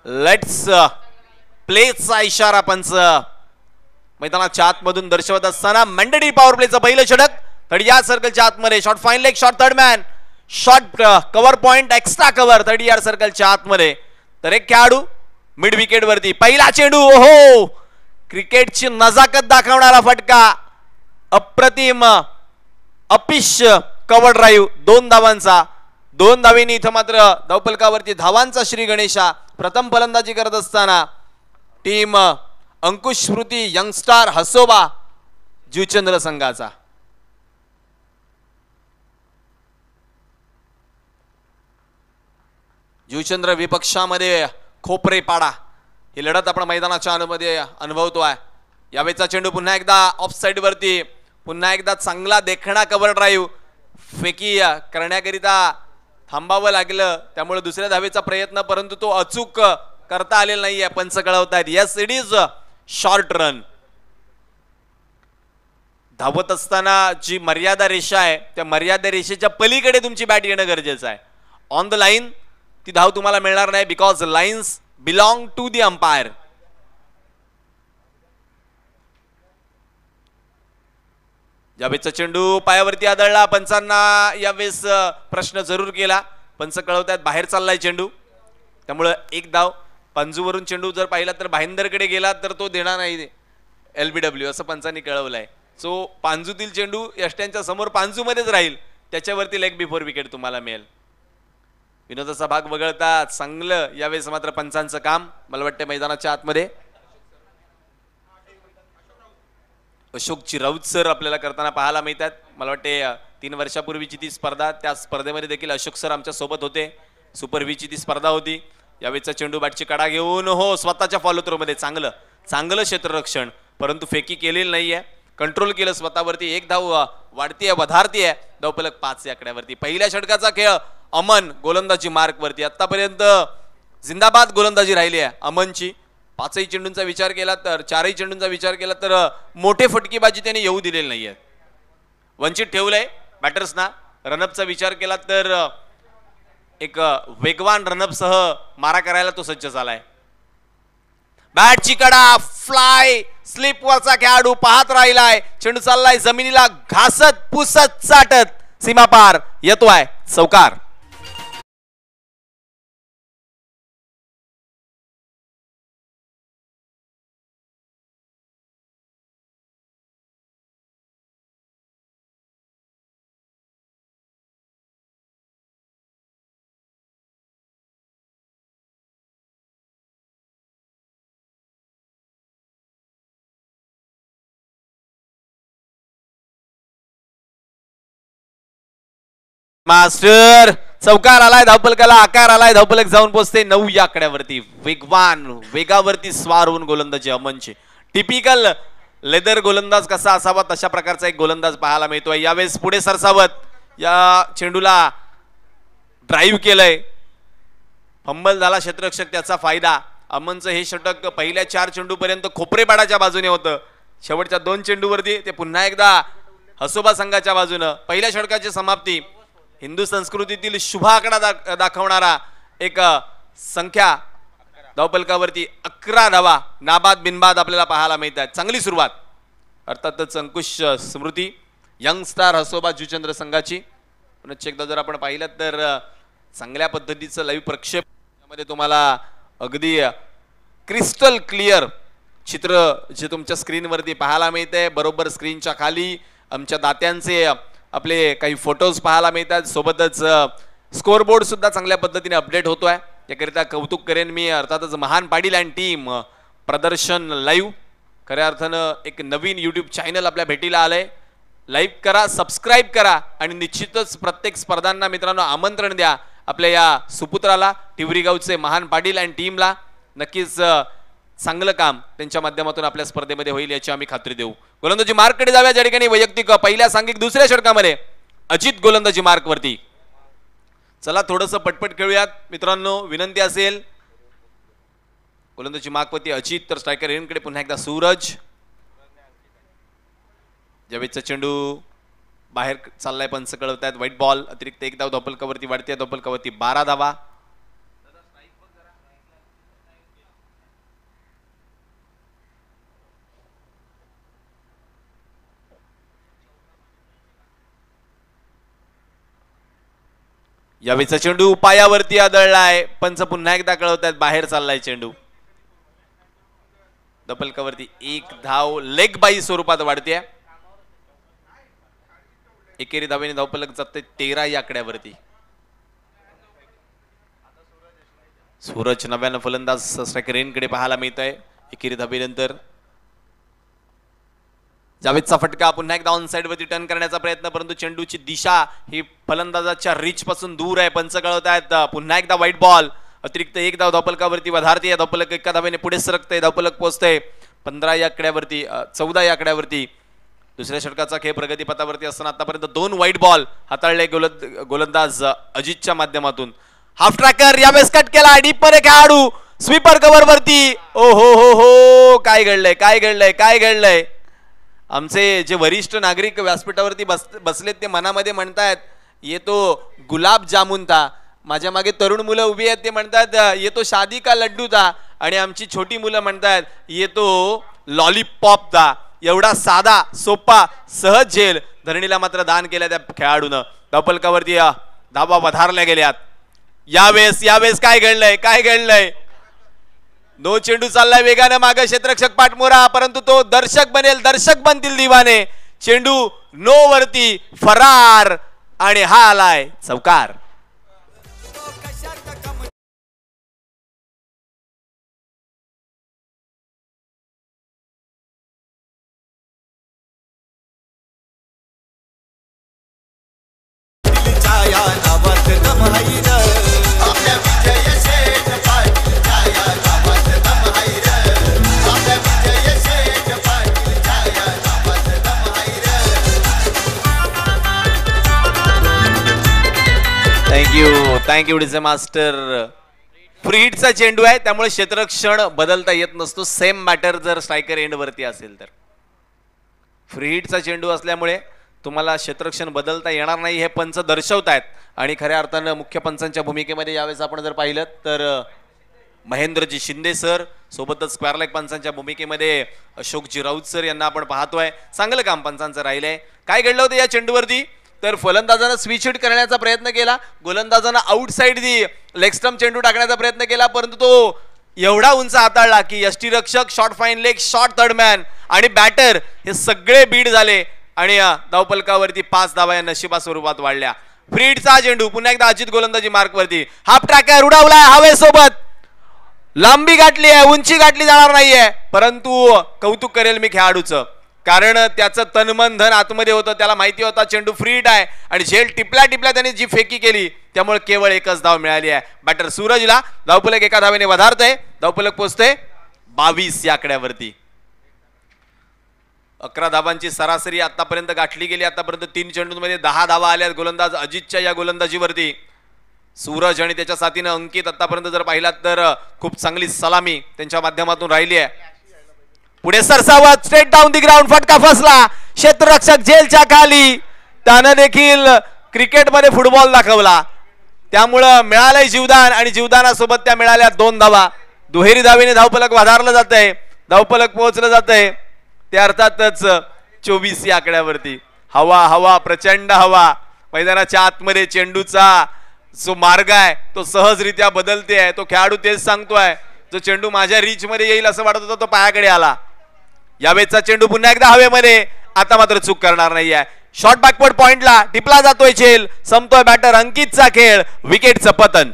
Let's प्लेचा इशारा पंच मैदानाच्या आतमधून दर्शवत असताना मंडळी पॉवर प्लेचं पहिलं षटक थर्ड यार्ड सर्कलच्या आतमध्ये shot fine leg shot third man shot cover point extra cover third yard सर्कलच्या आतमध्ये तर एक खेळाडू मिड विकेट वरती पहिला चेंडू ओहो क्रिकेटची नजाकत दाखवणारा फटका अप्रतिम अपिश कव्हर ड्राईव्ह 2 धावांचा 2 धावेनी इथं मात्र धावफलकावरती धावांचा श्री गणेशा प्रथम फलंदाजी करत असताना टीम अंकुश स्मृती यंगस्टार हसोबा जुचंद्र संघाचा जुचंद्र विपक्षामध्ये खोपरेपाडा ही लढत आपण मैदानाच्या मध्ये अनुभवतोय यावेळेचा चेंडू पुन्हा एकदा ऑफ साइड वरती पुन्हा एकदा चांगला देखणा कव्हर ड्राईव्ह फेकी करण्याकरिता थांबावं लागलं त्यामुळे दुसऱ्या धावेचा प्रयत्न परंतु तो अचूक करता आलेला नाहीये पंच कळवतायत yes it is short run धावत असताना जी मर्यादा रेषा आहे त्या मर्यादा रेषेच्या पलीकडे तुमची बॅट येणं गरजेचं आहे ऑन द लाईन ती धाव तुम्हाला मिळणार नाही because lines belong to the umpire यावेळेचा चेंडू पायावरती आदळला पंचांना यावेळेस प्रश्न जरूर केला पंच कळवतात बाहेर चाललाय चेंडू त्यामुळे एक धाव पंजूवरून चेंडू जर पाहिला तर भाईंदरकडे गेला तर तो देणार नाही LBW असं पंचांनी कळवलंय सो पांजूतील चेंडू यष्ट्यांच्या समोर पांजूमध्येच राहील त्याच्यावरती लेग बिफोर विकेट तुम्हाला मिळेल विनोदाचा भाग वगळता चांगलं यावेळेस मात्र पंचांचं काम मला वाटतं मैदानाच्या आतमध्ये अशोक चिराऊत सर आपल्याला करताना पाहायला मिळतात मला वाटते 3 वर्षापूर्वीची ती स्पर्धा त्या स्पर्धेमध्ये देखील अशोक सर आमच्या सोबत होते सुपर व्हीची ती स्पर्धा होती यावेळेचा चेंडू बॅटची कडा घेऊन हो स्वतःच्या फॉलो थ्रो मध्ये चांगलं क्षेत्ररक्षण परंतु फेकी केलेली नाहीये कंट्रोल केलं स्वतःवरती एक धाव वाढतीये वधारतीये धावफलक 5 या आकड्यावरती पहिल्या षटकाचा खेळ अमन गोलंदाजी मार्क वरती आतापर्यंत जिंदाबाद गोलंदाजी राहिली आहे अमनची 5ही चेंडूंचा विचार केला तर 4ही चेंडूंचा विचार केला तर मोठे फटकेबाजी त्याने येऊ दिलेली नाहीये वंचित ठेवलंय बॅटर्सना रनअपचा विचार केला तर एक वेगवान रनअप सह मारा करायला तो सज्ज झालाय बॅटची कडा फ्लाय स्लिप वरचा खेळाडू पाहत राहिलाय चेंडू चाललाय जमिनीला घासत पुसत चाटत सीमा पार येतोय चौकार मास्टर चौकार आलाय धावफलकाला आकार आलाय धावफलक जाऊन पोहोचते 9 या आकड्यावरती वेगवान वेगावरती स्वार होऊन गोलंदाजी अमनची टिपिकल लेदर गोलंदाज कसा असावा तशा प्रकारचा एक गोलंदाज पाहायला मिळतोय यावेळेस पुढे सरसावत या चेंडूला ड्राईव्ह केलंय फंबल झाला क्षेत्ररक्षक त्याचा फायदा अमनचं हे षटक पहिल्या 4 चेंडू पर्यंत खोपरेपाडाच्या बाजूने होतं शेवटच्या 2 चेंडूवरती ते पुन्हा एकदा हसोबा संघाच्या बाजूने पहिल्या षटकाची समाप्ती हिंदू संस्कृतीतील शुभ आकडा दाखवणारा एक संख्या धावफलकावरती 11 धावा नाबाद बिनबाद आपल्याला पाहायला मिळतात चांगली सुरुवात अर्थातच अंकुश स्मृती यंगस्टार हसोबा जुचंद्र संघाची पुन्हा एकदा जर आपण पाहिलं तर चांगल्या पद्धतीचं लाईव्ह प्रक्षेप यामध्ये तुम्हाला अगदी क्रिस्टल क्लिअर चित्र जे तुमच्या स्क्रीनवरती पाहायला मिळते बरोबर स्क्रीनच्या खाली आमच्या दात्यांचे आपले काही फोटोज पाहायला मिळतात सोबतच स्कोअरबोर्ड सुद्धा चांगल्या पद्धतीने अपडेट होतोय याकरिता कौतुक करेन मी अर्थातच महान पाटील अँड टीम प्रदर्शन लाईव्ह खऱ्या अर्थानं एक नवीन यूट्यूब चॅनल आपल्या भेटीला आलंय लाईक करा सबस्क्राईब करा आणि निश्चितच प्रत्येक स्पर्धांना मित्रांनो आमंत्रण द्या आपल्या या सुपुत्राला टिवरी गावचे महान पाटील अँड टीमला नक्कीच चांगलं काम त्यांच्या माध्यमातून आपल्या स्पर्धेमध्ये होईल याची आम्ही खात्री देऊ गोलंदाजी मार्ककडे जाऊया ज्या ठिकाणी वैयक्तिक पहिल्या सांघिक दुसऱ्या षटकामध्ये अजित गोलंदाजी मार्क वरती चला थोडंसं पटपट खेळूयात मित्रांनो विनंती असेल गोलंदाजी मार्क वरती अजित तर स्ट्रायकर एनकडे पुन्हा एकदा सूरज ज्यावेळेचा चेंडू बाहेर चाललाय पंच कळवतायत व्हाईट बॉल अतिरिक्त एक धाव धावफलकावरती वाढते धावफलकावरती 12 धावा यावेळीचा चेंडू पायावरती आदळलाय. पंच पुन्हा एकदा कळवतायत बाहेर चाललाय चेंडू. दपलकावरती एक धाव लेग बाई स्वरूपात वाढते. एकेरी धावेने धावपलक जाते 13 या आकड्यावरती. सूरज नव्यानं फलंदाज स्ट्रायकर रेनकडे पाहायला मिळत आहे. एकेरी धावेनंतर जावेदचा फटका पुन्हा एकदा ऑन साइड वरती टर्न करण्याचा प्रयत्न, परंतु चेंडूची दिशा ही फलंदाजाच्या रीच पासून दूर आहे. पंच कळवतायत पुन्हा एकदा व्हाईट बॉल. अतिरिक्त एक धाव धावपलकावरती वधारते. धावपलक एका धावेने पुढे सरकते. धावपलक पोहोचते 15 या आकड्यावरती 14 या आकड्यावरती. दुसऱ्या षटकाचा खेळ प्रगतीपथावरती असताना आतापर्यंत 2 व्हाईट बॉल हाताळले गोलंदाज अजितच्या माध्यमातून. हाफ ट्रॅकर यावेळेस कट केला. डीप मध्ये खेळाडू स्वीपर कव्हर वरती. ओ हो हो हो, काय घडलंय काय घडलंय काय घडलंय. आमचे जे वरिष्ठ नागरिक व्यासपीठावरती बसलेत ते मनामध्ये म्हणतायत ये तो गुलाब जामुन था. माझ्या मागे तरुण मुलं उभी आहेत ते म्हणतात ये तो शादी का लड्डू था. आणि आमची छोटी मुलं म्हणतात ये तो लॉलीपॉप था. एवढा साधा सोपा सहज झेल धरणीला मात्र दान केल्या त्या खेळाडूनं. धावपलकावरती धावा वधारल्या गेल्यात. यावेळेस काय घडलंय काय घडलंय. नो चेंडू चाललाय वेगाने मागे. क्षेत्ररक्षक पाठमोरा, परंतु तो दर्शक बनेल. दर्शक बनतील दिवाने. चेंडू नो वरती फरार आणि हा आलाय चौकार. Thank you DJ master. फ्री हिटचा चेंडू आहे त्यामुळे क्षेत्ररक्षण बदलता येत नसतो. सेम मॅटर जर स्ट्रायकर एंड वरती असेल तर. फ्री हिटचा चेंडू असल्यामुळे तुम्हाला क्षेत्ररक्षण बदलता येणार नाही हे पंच दर्शवतायत. आणि खऱ्या अर्थानं मुख्य पंचांच्या भूमिकेमध्ये यावेळेस आपण जर पाहिलं तर महेंद्रजी शिंदे सर, सोबतच स्क्वेअर लेग पंचांच्या भूमिकेमध्ये अशोकजी राऊत सर यांना आपण पाहतोय. चांगलं काम पंचांचं राहिलंय. काय घडलं होतं या चेंडूवरती तर फलंदाजानं स्विच हिट करण्याचा प्रयत्न केला. गोलंदाजानं आउटसाइड दी लेग स्टंप चेंडू टाकण्याचा प्रयत्न केला, परंतु तो एवढा उंच हाताळला की यष्टीरक्षक short fine leg short third man आणि बॅटर हे सगळे बीड झाले. आणि धावपलकावरती 5 धावा या नशिबा स्वरूपात वाढल्या. फ्री हिटचा चेंडू पुन्हा एकदा अजित गोलंदाजी मार्क वरती. हाफ ट्रॅकर उडावलाय हवेसोबत. लांबी गाठली आहे, उंची गाठली जाणार नाहीये, परंतु कौतुक करेल मी खेळाडूचं, कारण त्याचं तनमन धन आतमध्ये होतं. त्याला माहिती होता चेंडू फ्री हिट आहे आणि झेल टिपल्या टिपल्या त्याने जी फेकी केली त्यामुळे केवळ एकच धाव मिळाली आहे. बॅटर सूरजला धावपलक एका धावेने वधारतंय. धावपलक पोहोचते 22 या आकड्यावरती. 11 धावांची सरासरी आतापर्यंत गाठली गेली. आतापर्यंत 3 चेंडूंमध्ये 10 धावा आल्या गोलंदाज अजितच्या या गोलंदाजीवरती. सूरज आणि त्याच्या साथीनं अंकित आतापर्यंत जर पाहिलात तर खूप चांगली सलामी त्यांच्या माध्यमातून राहिली आहे. पुढे सरसावत स्ट्रेट डाऊन दी ग्राउंड. फटका फसला. क्षेत्ररक्षक जेलच्या खाली. त्यानं देखील क्रिकेटमध्ये फुटबॉल दाखवला. त्यामुळं मिळालंय जीवदान आणि जीवदानासोबत त्या मिळाल्या 2 धावा. दुहेरी धावेने धावपलक वधारलं जात आहे. धावपलक पोहोचलं जात आहे ते अर्थातच 24 या आकड्यावरती. हवा हवा प्रचंड हवा. मैदानाच्या आतमध्ये चेंडूचा जो मार्ग आहे तो सहजरित्या बदलते आहे. तो खेळाडू तेच सांगतोय जो चेंडू माझ्या रीच मध्ये येईल असं वाटत होतं तो पायाकडे आला. यावेळेचा चेंडू पुन्हा एकदा हवेमध्ये. आता मात्र चूक करणार नाहीये. शॉर्ट बॅकवर्ड पॉइंटला टिपला जातोय झेल. संपतोय बॅटर अंकितचा खेळ. विकेटचं पतन.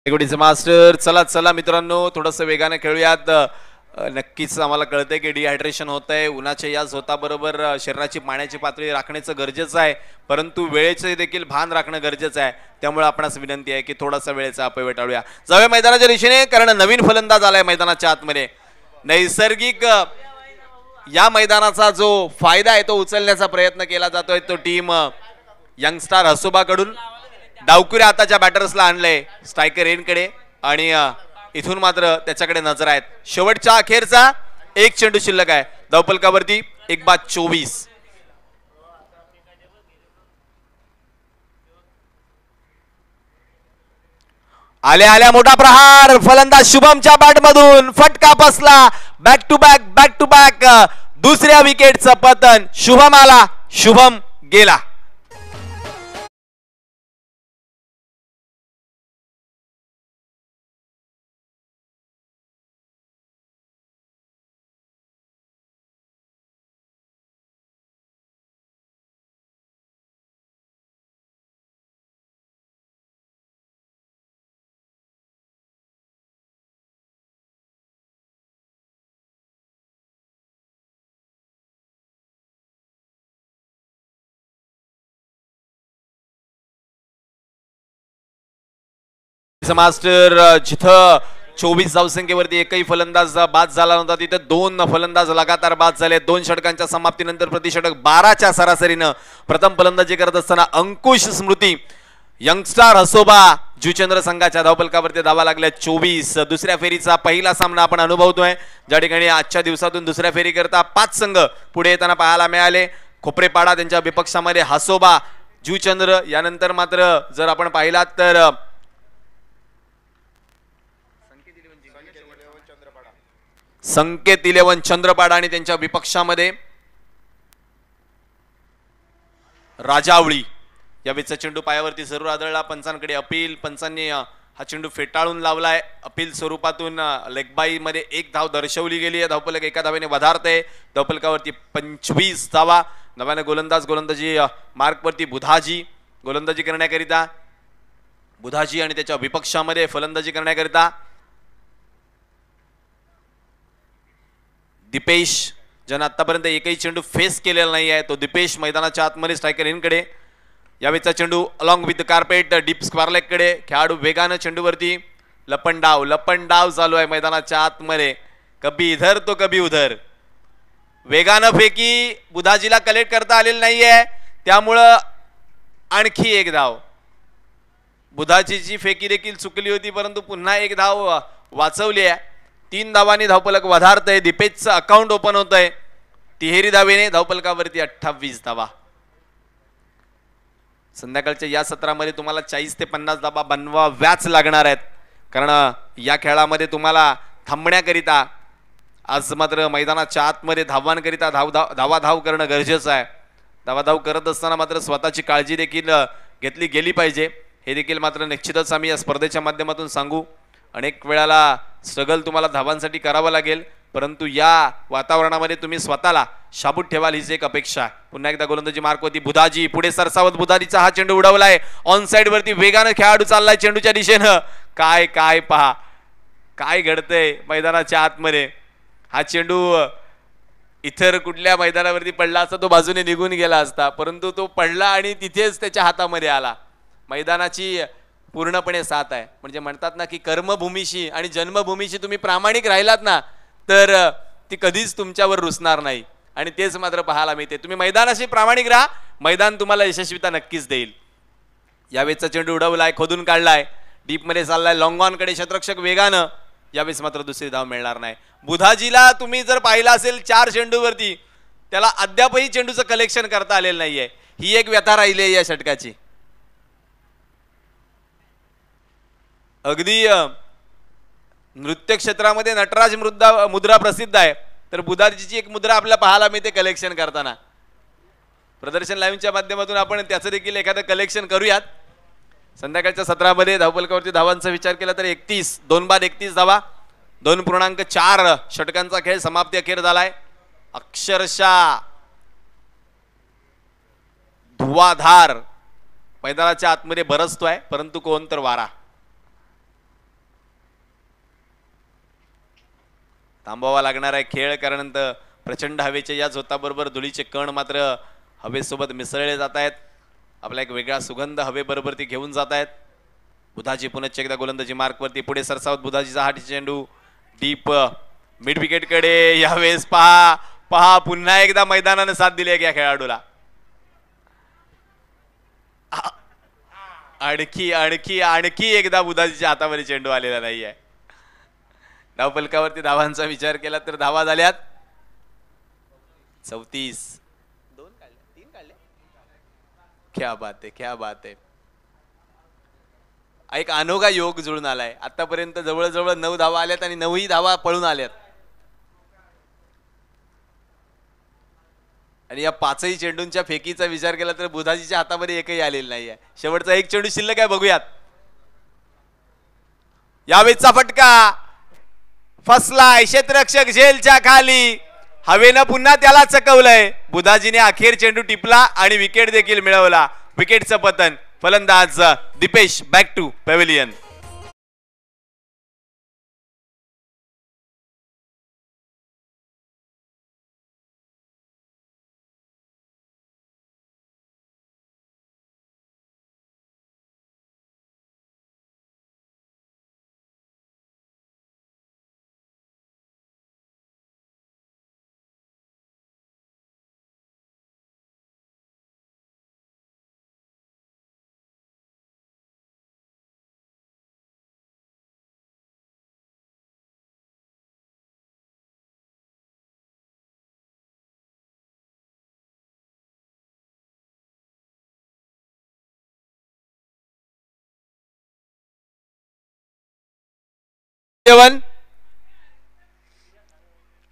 शेकोटीचे मास्टर. चला चला मित्रांनो, थोडंसं वेगाने खेळूयात. नक्कीच आम्हाला कळतंय की डिहायड्रेशन होत आहे, उन्हाच्या याच होता बरोबर शरीराची पाण्याची पातळी राखण्याचं गरजेचं आहे, परंतु वेळेचे देखील भान राखणं गरजेचं आहे. त्यामुळे आपणास विनंती आहे की थोडासा वेळेचा अपव्यय टाळूया. जाऊया मैदानाच्या दिशेने, कारण नवीन फलंदाज आलाय मैदानाच्या आतमध्ये. नैसर्गिक या मैदानाचा जो फायदा आहे तो उचलण्याचा प्रयत्न केला जातोय तो टीम यंगस्टार हसोबाकडून. डावकुरे आताच्या बॅटर्सला आणलंय स्ट्रायकर एनकडे आणि इथून मात्र त्याच्याकडे नजर आहेत. शेवटच्या अखेरचा एक चेंडू शिल्लक आहे धावफलकावरती. 1/24. आल्या आल्या मोठा प्रहार फलंदाज शुभमच्या बॅट मधून फटका बसला. बॅक टू बॅक दुसऱ्या विकेटचं पतन. शुभम आला, शुभम गेला. मास्टर जिथं 24 धावसंख्येवरती एकही फलंदाज बाद झाला नव्हता तिथे 2 फलंदाज लगातार बाद झाले. 2 षटकांच्या समाप्तीनंतर प्रतिषटक 12च्या सरासरीनं प्रथम फलंदाजी करत असताना अंकुश स्मृती यंगस्टार हसोबा जुचंद्र संघाच्या धावफलकावरती धावा लागल्या 24. दुसऱ्या फेरीचा पहिला सामना आपण अनुभवतोय, ज्या ठिकाणी आजच्या दिवसातून दुसऱ्या फेरी करता 5 संघ पुढे येताना पाहायला मिळाले. खोपरेपाडा त्यांच्या विपक्षामध्ये हसोबा जुचंद्र. यानंतर मात्र जर आपण पाहिलात तर संकेत 11 चंद्रपाडा आणि त्यांच्या विपक्षामध्ये राजावळी. यावेळीचा चेंडू पायावरती जरूर आदळला. पंचांकडे अपील. पंचांनी हा चेंडू फेटाळून लावलाय. अपील स्वरूपातून लेगबाई मध्ये 1 धाव दर्शवली गेली आहे. धावफलक 1 धावेने वधारते. धावफलकावरती 25 धावा. नव्याने गोलंदाजी मार्कवरती बुधाजी गोलंदाजी करण्याकरिता. बुधाजी आणि त्याच्या विपक्षामध्ये फलंदाजी करण्याकरिता दीपेश, ज्यानं आतापर्यंत एकही चेंडू फेस केलेला नाही आहे, तो दीपेश मैदानाच्या आतमध्ये स्ट्रायकर इनकडे. यावेळीचा चेंडू along with carpet deep square कडे. खेळाडू वेगानं चेंडूवरती. लपन डाव चालू आहे मैदानाच्या आतमध्ये. कभी इधर तो कभी उधर. वेगानं फेकी बुधाजीला कलेक्ट करता आलेली नाहीये, त्यामुळं आणखी 1 धाव. बुधाजीची फेकी देखील चुकली होती, परंतु पुन्हा 1 धाव वाचवली आहे. 3 धावांनी धावफलक वधारतय. दीपेशचं अकाउंट ओपन होतंय. तिहेरी धावेने धावफलकावरती 28 धावा. संध्याकाळच्या या सत्रामध्ये तुम्हाला 40 ते 50 धावा बनवाव्याच लागणार आहेत, कारण या खेळामध्ये तुम्हाला थांबण्याकरिता आज मात्र मैदानाच्या आतमध्ये धावांकरिता धाव करणं गरजेचं आहे. धाव करत असताना मात्र स्वतःची काळजी देखील घेतली गेली पाहिजे. हे देखील मात्र निश्चितच आम्ही या स्पर्धेच्या माध्यमातून सांगू. अनेक वेळाला स्ट्रगल तुम्हाला धावांसाठी करावं लागेल, परंतु या वातावरणामध्ये तुम्ही स्वतःला शाबूत ठेवाल हीच एक अपेक्षा आहे. पुन्हा एकदा गोलंदाजी मार्कवरती बुधाजी. पुढे सरसावत बुधाजीचा हा चेंडू उडवलाय. ऑन साइड वरती वेगानं खेळाडू चाललाय चेंडूच्या दिशेनं. काय पहा काय घडतंय मैदानाच्या आतमध्ये. हा चेंडू इतर कुठल्या मैदानावरती पडला असता तो बाजूने निघून गेला असता, परंतु तो पडला आणि तिथेच त्याच्या हातामध्ये आला. मैदानाची पूर्णपणे साथ आहे. म्हणजे म्हणतात ना की कर्मभूमीशी आणि जन्मभूमीशी तुम्ही प्रामाणिक राहिलात ना तर ती कधीच तुमच्यावर रुसणार नाही, आणि तेच मात्र पाहायला मिळते. तुम्ही मैदानाशी प्रामाणिक राहा, मैदान तुम्हाला यशस्वीता नक्कीच देईल. यावेळेचा चेंडू उडवलाय, खोदून काढलाय, डीप मध्ये चाललाय लॉंग ऑन कडे. क्षेत्ररक्षक वेगानं. यावेळेस मात्र दुसरी धाव मिळणार नाही. बुधाजीला तुम्ही जर पाहिला असेल 4 चेंडूवरती, त्याला अद्यापही चेंडूचं कलेक्शन करता आलेलं नाहीये. ही एक व्यथा राहिली आहे या षटकाची. अगदी नृत्य क्षेत्रामध्ये नटराज मुद्रा प्रसिद्ध आहे, तर बुधाजीची एक मुद्रा आपल्याला पाहायला मिळते कलेक्शन करताना. प्रदर्शन लाईव्हच्या माध्यमातून आपण त्याचं देखील एखादं कलेक्शन करूयात. संध्याकाळच्या सत्रामध्ये धावफलकावरती धावांचा विचार केला तर 31, 2 बाद 31 धावा. 2.4 षटकांचा खेळ समाप्ती अखेर झालाय. अक्षरशः धुवाधार मैदानाच्या आतमध्ये बरसतोय, परंतु कोण तर वारा. थांबावा लागणार आहे खेळ, कारण प्रचंड हवेच्या या झोताबरोबर धुळीचे कण मात्र हवेसोबत मिसळले जात आहेत. आपला एक वेगळा सुगंध हवेबरोबर ती घेऊन जात आहेत. बुधाजी पुनश्च एकदा गोलंदाजी मार्कवरती पुढे सरसावत बुधाजीचा हा चेंडू डीप मिड विकेट कडे. यावेळेस पहा पहा पुन्हा एकदा मैदानाने साथ दिली आहे या खेळाडूला. आणखी आणखी आणखी एकदा बुधाजीच्या हातामध्ये चेंडू आलेला नाहीये. धावफलकावरती धावांचा विचार केला तर धावा झाल्यात 34. 2 काढले 3 काढले. क्या बात आहे, क्या बात आहे. एक अनोखा योग जुळून आलाय. आतापर्यंत जवळजवळ 9 धावा आल्यात आणि 9ही धावा पळून आल्यात. आणि या 5ही चेंडूंच्या फेकीचा विचार केला तर बुधाजीच्या हातामध्ये एकही आलेला नाहीये. शेवटचा एक चेंडू शिल्लक आहे, बघूयात. यावेळेचा फटका फसलाय. क्षेत्ररक्षक झेलच्या खाली. हवेनं पुन्हा त्याला चकवलंय. बुधाजीने अखेर चेंडू टिपला आणि विकेट देखील मिळवला. विकेटचं पतन. फलंदाज दीपेश बॅक टू पॅव्हिलियन.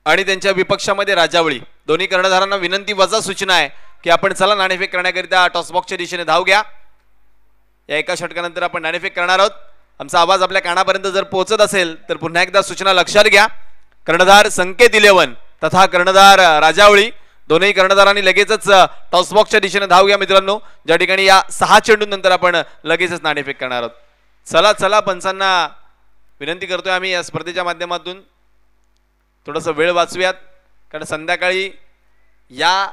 आणि त्यांच्या विपक्षामध्ये राजावळी. दोन्ही कर्णधारांना विनंती वजा सूचना आहे की आपण चला नाणेफेक करण्याकरिता टॉसबॉक्सच्या दिशेने धाव घ्या. या एका षटकानंतर आपण नाणेफेक करणार आहोत. आमचा आवाज आपल्या कानापर्यंत जर पोहोचत असेल तर पुन्हा एकदा सूचना लक्षात घ्या. कर्णधार संकेत 11 तथा कर्णधार राजावळी दोन्ही कर्णधारांनी लगेचच टॉसबॉक्सच्या दिशेने धाव घ्या मित्रांनो. ज्या ठिकाणी या 6 चेंडूंनंतर आपण लगेचच नाणेफेक करणार आहोत. चला चला पंचांना विनंती करतोय आम्ही या स्पर्धेच्या माध्यमातून थोडंसं वेळ वाचूयात, कारण संध्याकाळी या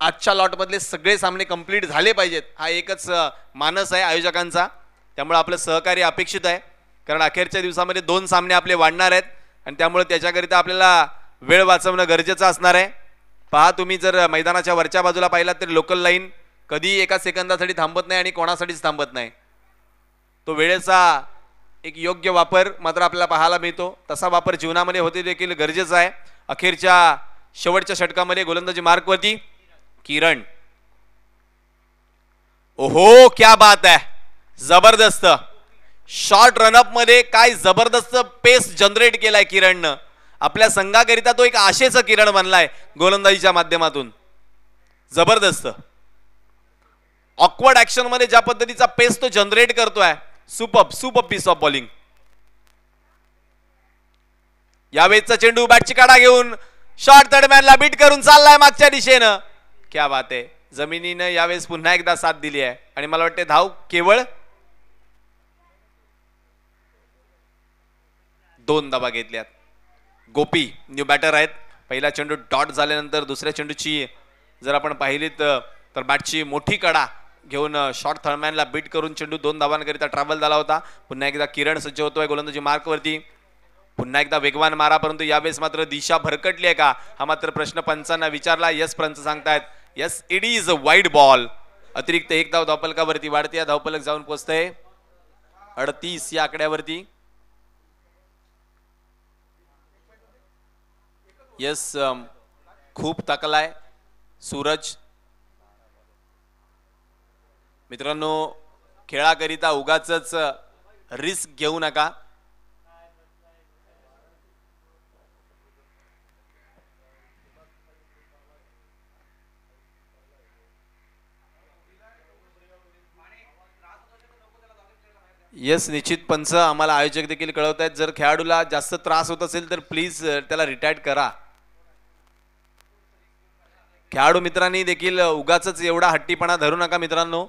आजच्या लॉटमधले सगळे सामने कंप्लीट झाले पाहिजेत. हा एकच मानस आहे आयोजकांचा. त्यामुळे आपलं सहकार्य अपेक्षित आहे, कारण अखेरच्या दिवसामध्ये 2 सामने आपले वाढणार आहेत आणि त्यामुळे त्याच्याकरिता आपल्याला वेळ वाचवणं गरजेचं असणार आहे. पहा, तुम्ही जर मैदानाच्या वरच्या बाजूला पाहिलात तर लोकल लाईन कधी एका सेकंदासाठी थांबत नाही आणि कोणासाठीच थांबत नाही. तो वेळेचा एक योग्य वापर मात्र आपल्याला पाहायला मिळतो. तसा वापर जीवनामध्ये होते देखील गरजेचा आहे. अखेरच्या शेवटच्या षटकामध्ये गोलंदाजी मार्कवरती किरण. ओहो, क्या बात आहे. जबरदस्त शॉर्ट रनअप मध्ये काय जबरदस्त पेस जनरेट केलाय किरणनं. आपल्या संघाकरिता तो एक आशेचा किरण बनलाय गोलंदाजीच्या माध्यमातून. जबरदस्त ऑकवर्ड ऍक्शन मध्ये ज्या पद्धतीचा पेस तो जनरेट करतोय, सुपर पीस ऑफ बॉलिंग. यावेळेचा चेंडू बॅटची काढा घेऊन शॉर्ट थर्डमॅनला बीट करून चाललाय मागच्या दिशेनं. क्या बात आहे. जमिनीनं यावेळेस पुन्हा एकदा साथ दिली आहे आणि मला वाटते धाव केवळ 2 धावा घेतल्यात. गोपी न्यू बॅटर आहेत. पहिला चेंडू डॉट झाल्यानंतर दुसऱ्या चेंडूची जर आपण पाहिली तर बॅटची मोठी कडा घेऊन शॉर्ट थर्डमॅनला बीट करून चेंडू 2 धावांकरिता ट्रॅव्हल झाला होता. पुन्हा एकदा किरण सज्ज होतोय गोलंदाजी मार्कवरती. पुन्हा एकदा वेगवान मारा, परंतु यावेळेस मात्र दिशा भरकटली आहे का हा मात्र प्रश्न पंचांना विचारला. यस पंच सांगतायत yes it is a wide ball. अतिरिक्त 1 धाव धावफलकावरती वाढते. या धावफलक जाऊन पोहोचतंय 38 या आकड्यावरती. यस खूप तकलाय सूरज. मित्रांनो, खेळाकरिता उगाचच रिस्क घेऊ नका. यस निश्चित पंच आम्हाला आयोजक देखील कळवत आहेत, जर खेळाडूला जास्त त्रास होत असेल तर प्लीज त्याला रिटायर्ड करा. खेळाडू मित्रांनी देखील उगाचच एवढा हट्टीपणा धरू नका मित्रांनो.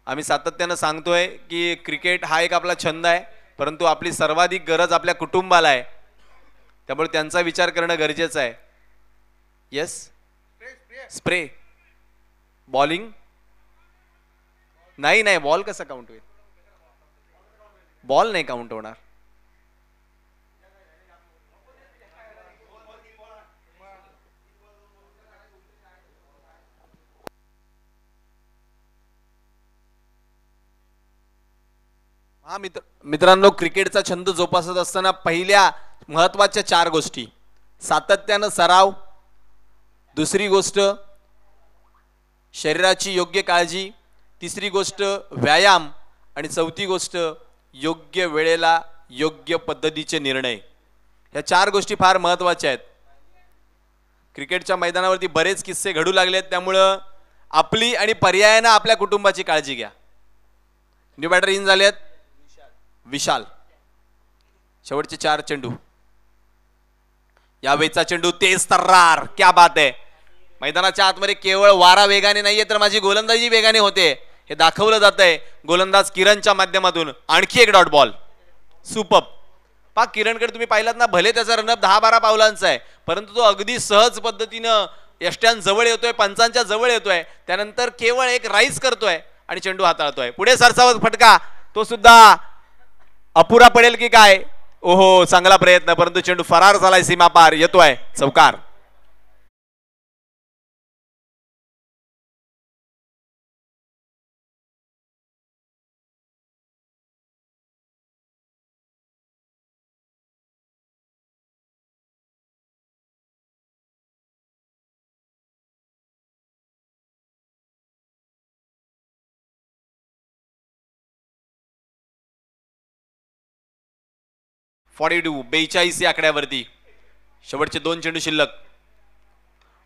आम्ही सातत्यानं सांगतोय की क्रिकेट हा एक आपला छंद आहे, परंतु आपली सर्वाधिक गरज आपल्या कुटुंबाला आहे. त्यामुळे त्यांचा विचार करणं गरजेचं आहे. येस, स्प्रे बॉलिंग नाही नाही, बॉल कसा काउंट होईल? बॉल नाही काउंट होणार. हा मित्रांनो, क्रिकेटचा छंद जोपासत असताना पहिल्या महत्वाच्या 4 गोष्टी: सातत्यानं सराव, दुसरी गोष्ट शरीराची योग्य काळजी, तिसरी गोष्ट व्यायाम, आणि चौथी गोष्ट योग्य वेळेला योग्य पद्धतीचे निर्णय. या 4 गोष्टी फार महत्वाच्या आहेत. क्रिकेटच्या मैदानावरती बरेच किस्से घडू लागलेत, त्यामुळं आपली आणि पर्यायानं आपल्या कुटुंबाची काळजी घ्या. न्यू बॅटर इन झालेत विशाल. शेवटचे 4 चेंडू. यावेळचा चेंडू तेज तर्रार, क्या बात आहे. मैदानाच्या आतमध्ये केवळ वारा वेगाने नाहीये तर माझी गोलंदाजी वेगाने होते हे दाखवलं जात आहे. गोलंदाज किरणच्या माध्यमातून आणखी एक डॉट बॉल. सुपर. पा किरणकडे तुम्ही पाहिलात ना, भले त्याचा रनअप 10-12 पावलांचा आहे, परंतु तो अगदी सहज पद्धतीनं यष्ट्यांजवळ येतोय, पंचांच्या जवळ येतोय, त्यानंतर केवळ एक राईज करतोय आणि चेंडू हाताळतोय. पुढे सरसावत फटका, तो सुद्धा अपुरा पडेल की काय. ओहो, चांगला प्रयत्न, परंतु चेंडू फरार झालाय, सीमा पार, येतोय चौकार. .42 42 या आकड्यावरती शेवटचे 2 चेंडू शिल्लक.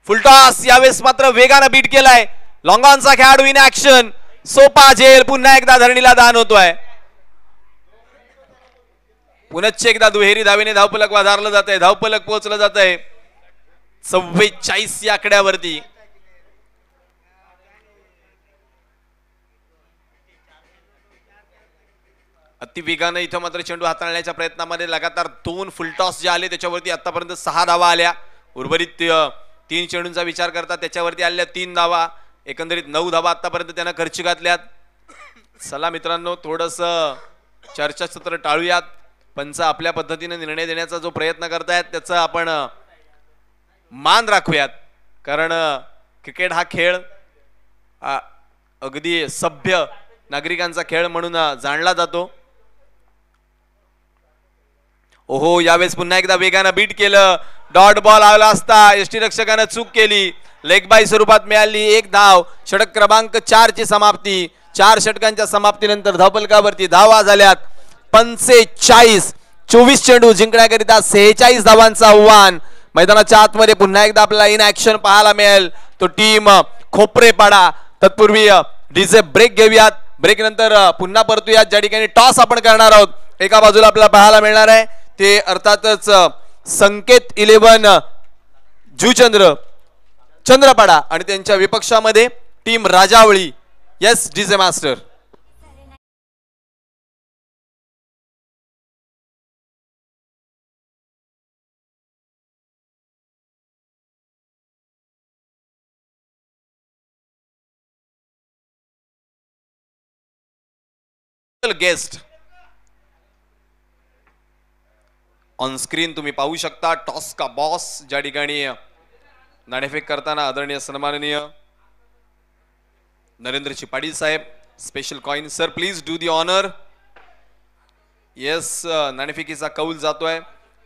फुलटॉस, यावेळेस मात्र वेगानं बीट केलाय. लॉंगॉनचा खेळाडू इन ऍक्शन. सोपा झेल पुन्हा एकदा धरणीला दान होतोय. पुनश्च एकदा दुहेरी धावेने धावफलक वाधारलं जात आहे, धावफलक पोहोचलं जात आहे 44 या आकड्यावरती. अतिवेगानं इथं मात्र चेंडू हाताळण्याच्या प्रयत्नामध्ये लगातार 2 फुलटॉस जे आले त्याच्यावरती आतापर्यंत 6 धावा आल्या. उर्वरित 3 चेंडूंचा विचार करता त्याच्यावरती आल्या 3 धावा. एकंदरीत 9 धावा आतापर्यंत त्यांना खर्ची घातल्यात. चला मित्रांनो, थोडस चर्चासत्र टाळूयात. पंच आपल्या पद्धतीने निर्णय देण्याचा जो प्रयत्न करतायत त्याचा आपण मान राखूयात, कारण क्रिकेट हा खेळ अगदी सभ्य नागरिकांचा खेळ म्हणून जाणला जातो. ओहो, यावेळेस पुन्हा एकदा वेगानं बीट केलं. डॉट बॉल आला असता यष्टीरक्षकानं चूक केली. लेग बाय स्वरूपात मिळाली 1 धाव. षटक क्रमांक 4 ची समाप्ती. 4 षटकांच्या समाप्तीनंतर धावफलकावरती धावा झाल्यात 45. 24 चेंडू जिंकण्याकरिता 46 धावांचं आव्हान. मैदानाच्या आतमध्ये पुन्हा एकदा आपल्याला इन ऍक्शन पाहायला मिळेल. तो टीम खोपरेपाडा. तत्पूर्वी डीजे ब्रेक घेऊयात. ब्रेक नंतर पुन्हा परतूयात, ज्या ठिकाणी टॉस आपण करणार आहोत. एका बाजूला आपल्याला पाहायला मिळणार आहे ते अर्थातच संकेत 11 जुचंद्र चंद्रपाडा आणि त्यांच्या विपक्षामध्ये team Rajavali. Yes DJ master. Guest on screen तुम्ही पाहू शकता. टॉस का बॉस, ज्या ठिकाणी नाणेफेक करताना आदरणीय सन्माननीय नरेंद्रजी पाटील साहेब. Special coin sir, please do the honour. Yes, नाणेफेकीचा कौल जातोय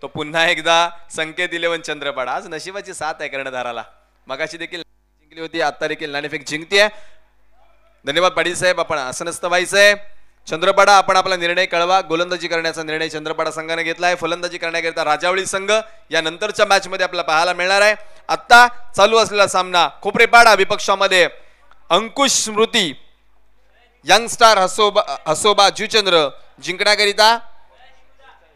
तो पुन्हा एकदा संकेत 11 चंद्रपाडा. आज नशिबाची साथ आहे कर्णधाराला. मगाशी देखील जिंकली होती, आता देखील नाणेफेक जिंकते. धन्यवाद पाटील साहेब. आपण असं नसतं व्हायचंय. चंद्रपाडा, आपण आपला निर्णय कळवा. गोलंदाजी करण्याचा निर्णय चंद्रपाडा संघाने घेतलाय. फलंदाजी करण्याकरिता राजावळी संघ या नंतरच्या मॅच मध्ये आपल्याला पाहायला मिळणार आहे. आता चालू असलेला सामना खोपरेपाडा विपक्षामध्ये अंकुश स्मृती यंगस्टार हसोबा जुचंद्र जिंकण्याकरिता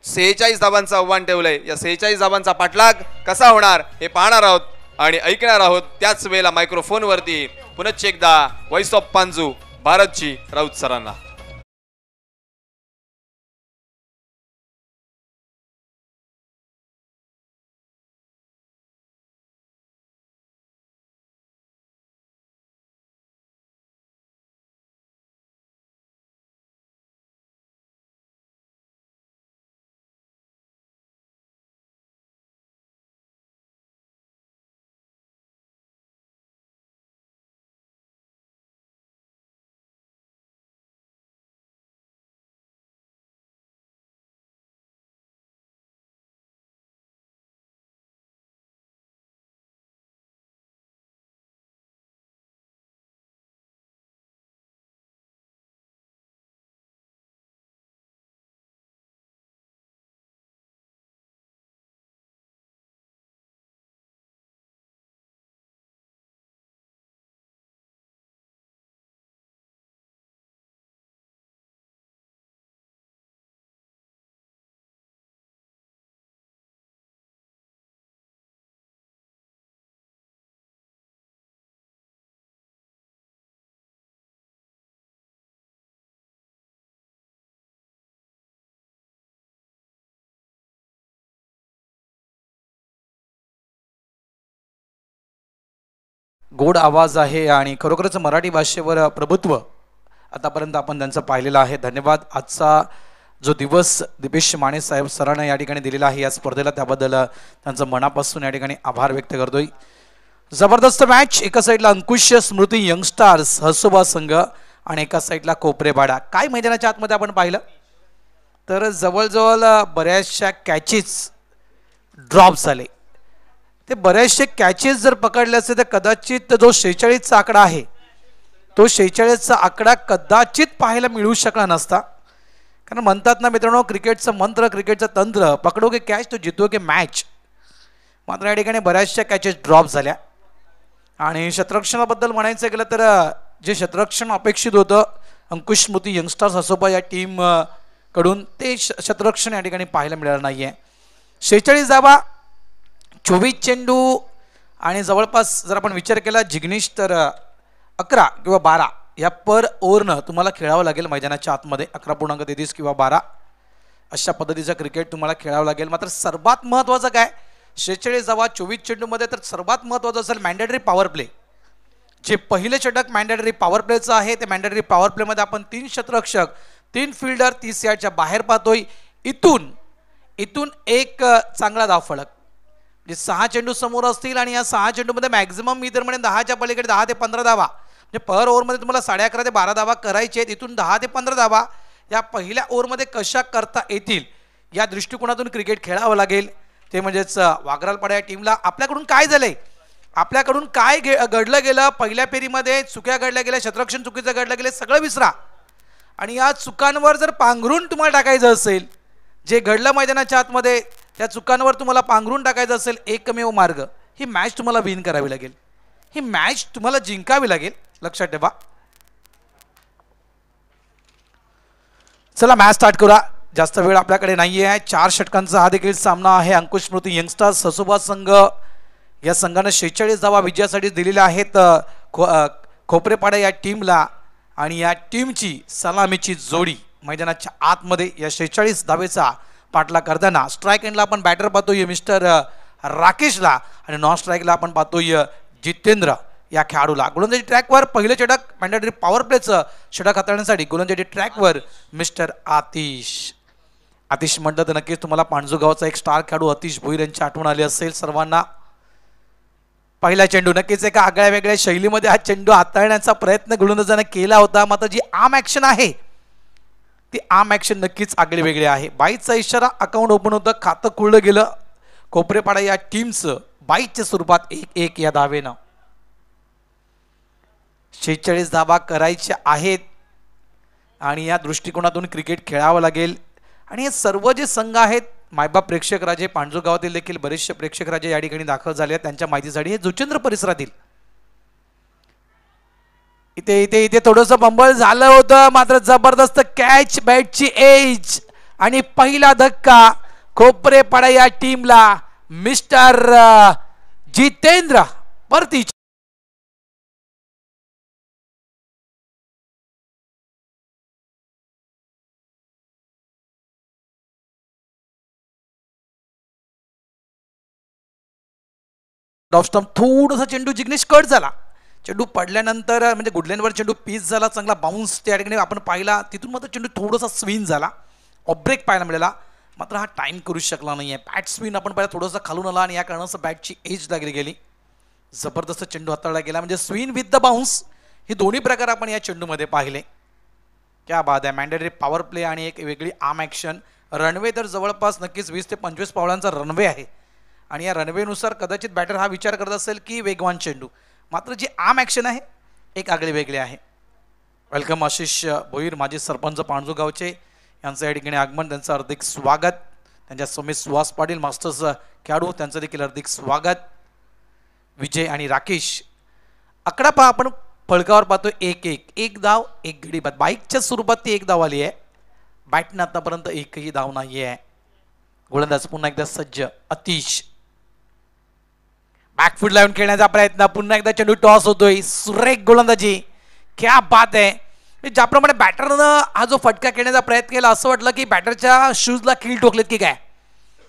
46 धावांचं आव्हान ठेवलंय. या 46 धावांचा पाठलाग कसा होणार हे पाहणार आहोत आणि ऐकणार आहोत. त्याच वेळेला मायक्रोफोन वरती पुनश्च एकदा व्हॉइस ऑफ पांजू भारतजी राऊत सरांना. गोड आवाज आहे आणि खरोखरच मराठी भाषेवर प्रभुत्व आतापर्यंत आपण त्यांचं पाहिलेलं आहे. धन्यवाद. आजचा जो दिवस दिपेश माने साहेब सरांना या ठिकाणी दिलेला आहे या स्पर्धेला, त्याबद्दल त्यांचं मनापासून या ठिकाणी आभार व्यक्त करतोय. जबरदस्त मॅच. एका साईडला अंकुश स्मृती यंगस्टार्स हसोबा संघ आणि एका साईडला कोपरेपाडा. काय मैदानाच्या आतमध्ये आपण पाहिलं तर जवळजवळ बऱ्याचशा कॅचेस ड्रॉप झाले. ते बरेचसे कॅचेस जर पकडले असते तर कदाचित जो 46चा आकडा आहे तो 46चा आकडा कदाचित पाहायला मिळू शकला नसता. कारण म्हणतात ना मित्रांनो, क्रिकेटचं मंत्र, क्रिकेटचं तंत्र, पकडोगे कॅच तो जितोगे मॅच. मात्र या ठिकाणी बऱ्याचशा कॅचेस ड्रॉप झाल्या. आणि क्षेत्ररक्षणाबद्दल म्हणायचं गेलं तर जे क्षेत्ररक्षण अपेक्षित होतं अंकुश स्मृती यंगस्टर्स हसोबा या टीम कडून, ते क्षेत्ररक्षण या ठिकाणी पाहायला मिळालं नाही आहे. 46 धावा, 24 चेंडू आणि जवळपास जर आपण विचार केला जिग्नेश तर 11 किंवा 12 या पर ओव्हरनं तुम्हाला खेळावं लागेल मैदानाच्या आतमध्ये. 11.33 किंवा 12 अशा पद्धतीचं क्रिकेट तुम्हाला खेळावं लागेल. मात्र सर्वात महत्त्वाचं काय, 46 धावा 24 चेंडूमध्ये तर सर्वात महत्त्वाचं असेल मॅन्डेटरी पॉवर प्ले. जे पहिले षटक मॅन्डेटरी पॉवर प्लेचं आहे ते मॅन्डेटरी पॉवर प्लेमध्ये आपण 3 क्षेत्ररक्षक 3 फिल्डर 30 यार्डच्या बाहेर पाहतोय. इथून एक चांगला धावफलक, जे 6 चेंडू समोर असतील आणि या 6 चेंडूमध्ये मॅक्झिमम मी तर म्हणेन 10च्या पलीकडे 10 ते 15 धावा, म्हणजे पर ओव्हरमध्ये तुम्हाला 11.5 ते 12 धावा करायचे आहेत. इथून 10 ते 15 धावा या पहिल्या ओव्हरमध्ये कशा करता येतील या दृष्टिकोनातून क्रिकेट खेळावं लागेल. ते म्हणजेच वागरालपाडा या टीमला आपल्याकडून काय झालंय, आपल्याकडून काय घडलं गेलं, पहिल्या फेरीमध्ये चुक्या घडल्या गेल्या, क्षेत्ररक्षण चुकीचं घडलं गेलं, सगळं विसरा. आणि या चुकांवर जर पांघरून तुम्हाला टाकायचं असेल, जे घडलं मैदानाच्या आतमध्ये त्या चुकांवर तुम्हाला पांघरून टाकायचं असेल, एकमेव मार्ग, ही मॅच तुम्हाला विन करावी लागेल, ही मॅच तुम्हाला जिंकावी लागेल. लक्षात ठेवा. चला मॅच स्टार्ट करूया. जास्त वेळ आपल्याकडे नाहीये. 4 षटकांचा हा देखील सामना आहे. अंकुश स्मृती यंगस्टर्स हसोबा संघ या संघाने 46 धावा विजयासाठी दिलेल्या आहेत खोपरेपाडा या टीमला. आणि या टीमची सलामीची जोडी मैदानाच्या आतमध्ये या 46 धावेचा पाठला करताना स्ट्राईक एंडला आपण बॅटर पाहतोय मिस्टर राकेशला आणि नॉन स्ट्राईकला आपण पाहतोय जितेंद्र या खेळाडूला. गोलंदाजी ट्रॅकवर पहिले षटक मॅन्डेटरी पॉवर प्लेचं षटक हाताळण्यासाठी गोलंदाजी ट्रॅकवर मिस्टर आतिश म्हटलं तर नक्कीच तुम्हाला पाणजूगावचा एक स्टार खेळाडू आतिश भोईर यांची आठवण आली असेल सर्वांना. पहिला चेंडू नक्कीच एका आगळ्या वेगळ्या शैलीमध्ये हा चेंडू हाताळण्याचा प्रयत्न गोलंदाजाने केला होता. मात्र जी आर्म ॲक्शन आहे ती आर्म ॲक्शन नक्कीच आगळी वेगळी आहे. 22चा इशारा, अकाउंट ओपन होतं, खातं खुळलं गेलं कोपरेपाडा या टीमचं 22च्या स्वरूपात 1-1 या धावेनं. 46 धावा करायच्या आहेत आणि या दृष्टिकोनातून क्रिकेट खेळावं लागेल. आणि हे सर्व जे संघ आहेत, मायबाप प्रेक्षक राजे पांडू गावातील देखील बरेचसे प्रेक्षक राजे या ठिकाणी दाखल झाले आहेत. त्यांच्या माहितीसाठी हे जुचेंद्र परिसरातील इथे थोडंसं बंबल झालं होतं. मात्र जबरदस्त कॅच, बॅटची एज आणि पहिला धक्का खोपरेपाडा या टीमला मिस्टर जितेंद्र परती. डॉपस्टम्प थोडासा चेंडू जिग्नेश कट झाला. चेंडू पडल्यानंतर म्हणजे गुडलँडवर चेंडू पीस झाला, चांगला बाउन्स त्या ठिकाणी आपण पाहिला. तिथून मात्र चेंडू थोडासा स्विन झाला, ऑफ ब्रेक पाहायला मिळाला. मात्र हा टाइम करू शकला नाही आहे. बॅट स्विन आपण पाहिला थोडंसं खालून आला आणि या कारणाचं बॅटची एज लागली गेली. जबरदस्त चेंडू हाताळला गेला, म्हणजे स्विन विथ द बाउन्स हे दोन्ही प्रकार आपण या चेंडूमध्ये पाहिले. क्या बात आहे. मॅन्डेटरी पॉवर प्ले आणि एक वेगळी आर्म ॲक्शन. रनवे तर जवळपास नक्कीच 20 ते 25 पावलांचा रनवे आहे आणि या रनवेनुसार कदाचित बॅटर हा विचार करत असेल की वेगवान चेंडू. मात्र जी आर्म ॲक्शन आहे एक आगळे वेगळे आहे. वेलकम आशिष भोईर, माजी सरपंच पाणजू गावचे यांचं या ठिकाणी आगमन, त्यांचं हार्दिक स्वागत. त्यांच्या समेत सुहास पाटील मास्टर्स खेळाडू, त्यांचं देखील हार्दिक स्वागत. विजय आणि राकेश. आकडा पहा आपण फळकावर पाहतो 1-1, 1 धाव 1 गडी बाद. बाईकच्या स्वरूपात ती 1 धाव आली आहे. बॅटनं आतापर्यंत एकही धाव नाही आहे. गोलंदाज पुन्हा एकदा सज्ज आतिश. बॅकफूट लावून खेळण्याचा प्रयत्न, पुन्हा एकदा चेंडू टॉस होतोय. सुरेख गोलंदाजी, क्या बात आहे. ज्याप्रमाणे बॅटरनं हा जो फटका खेळण्याचा प्रयत्न केला असं वाटलं की बॅटरच्या शूजला कील ठोकलेत की काय.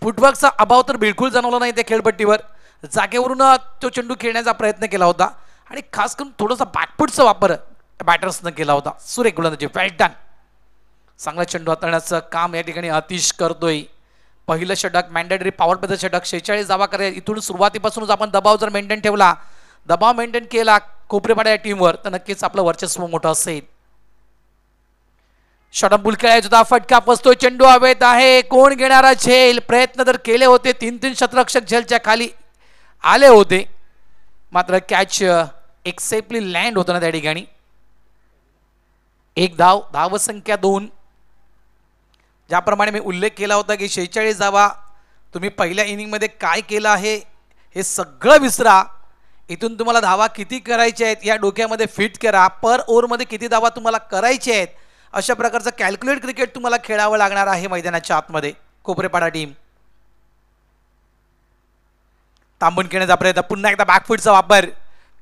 फुटवर्कचा अभाव तर बिलकुल जाणवला नाही त्या खेळपट्टीवर. जागेवरून तो चेंडू खेळण्याचा प्रयत्न केला होता आणि खास करून थोडासा बॅकफुटचा वापर बॅटर्सनं केला होता. सुरेख गोलंदाजी, वेल डन. चांगला चेंडू हाताळण्याचं काम या ठिकाणी आतिश करतोय. पहिलं षटक मॅन्डेटरी पॉवर प्लेचं षटक, 46 धावा करे. इथून सुरुवातीपासूनच आपण दबाव जर मेंटेन ठेवला, दबाव मेंटेन केला कोपरेपाडा या टीमवर, तर नक्कीच आपलं वर्चस्व मोठं असेल. षटंबुल खेळायचा फटका फसतोय, चेंडू हवेत आहे. कोण घेणारा झेल? प्रयत्न तर केले होते, 3-3 शतरक्षक झेलच्या खाली आले होते, मात्र कॅच एक सेफली लँड होतं ना त्या ठिकाणी. एक धाव, धावसंख्या 2. ज्याप्रमाणे मी उल्लेख केला होता की 46 धावा तुम्ही पहिल्या इनिंगमध्ये काय केलं आहे हे सगळं विसरा. इथून तुम्हाला धावा किती करायच्या आहेत या डोक्यामध्ये फिट करा. पर ओव्हरमध्ये किती धावा तुम्हाला करायच्या आहेत अशा प्रकारचं कॅल्क्युलेट क्रिकेट तुम्हाला खेळावं लागणार आहे मैदानाच्या आतमध्ये. कोपरेपाडा टीम तांबून खेळण्याचा प्रयत्न, पुन्हा एकदा बॅकफुटचा वापर.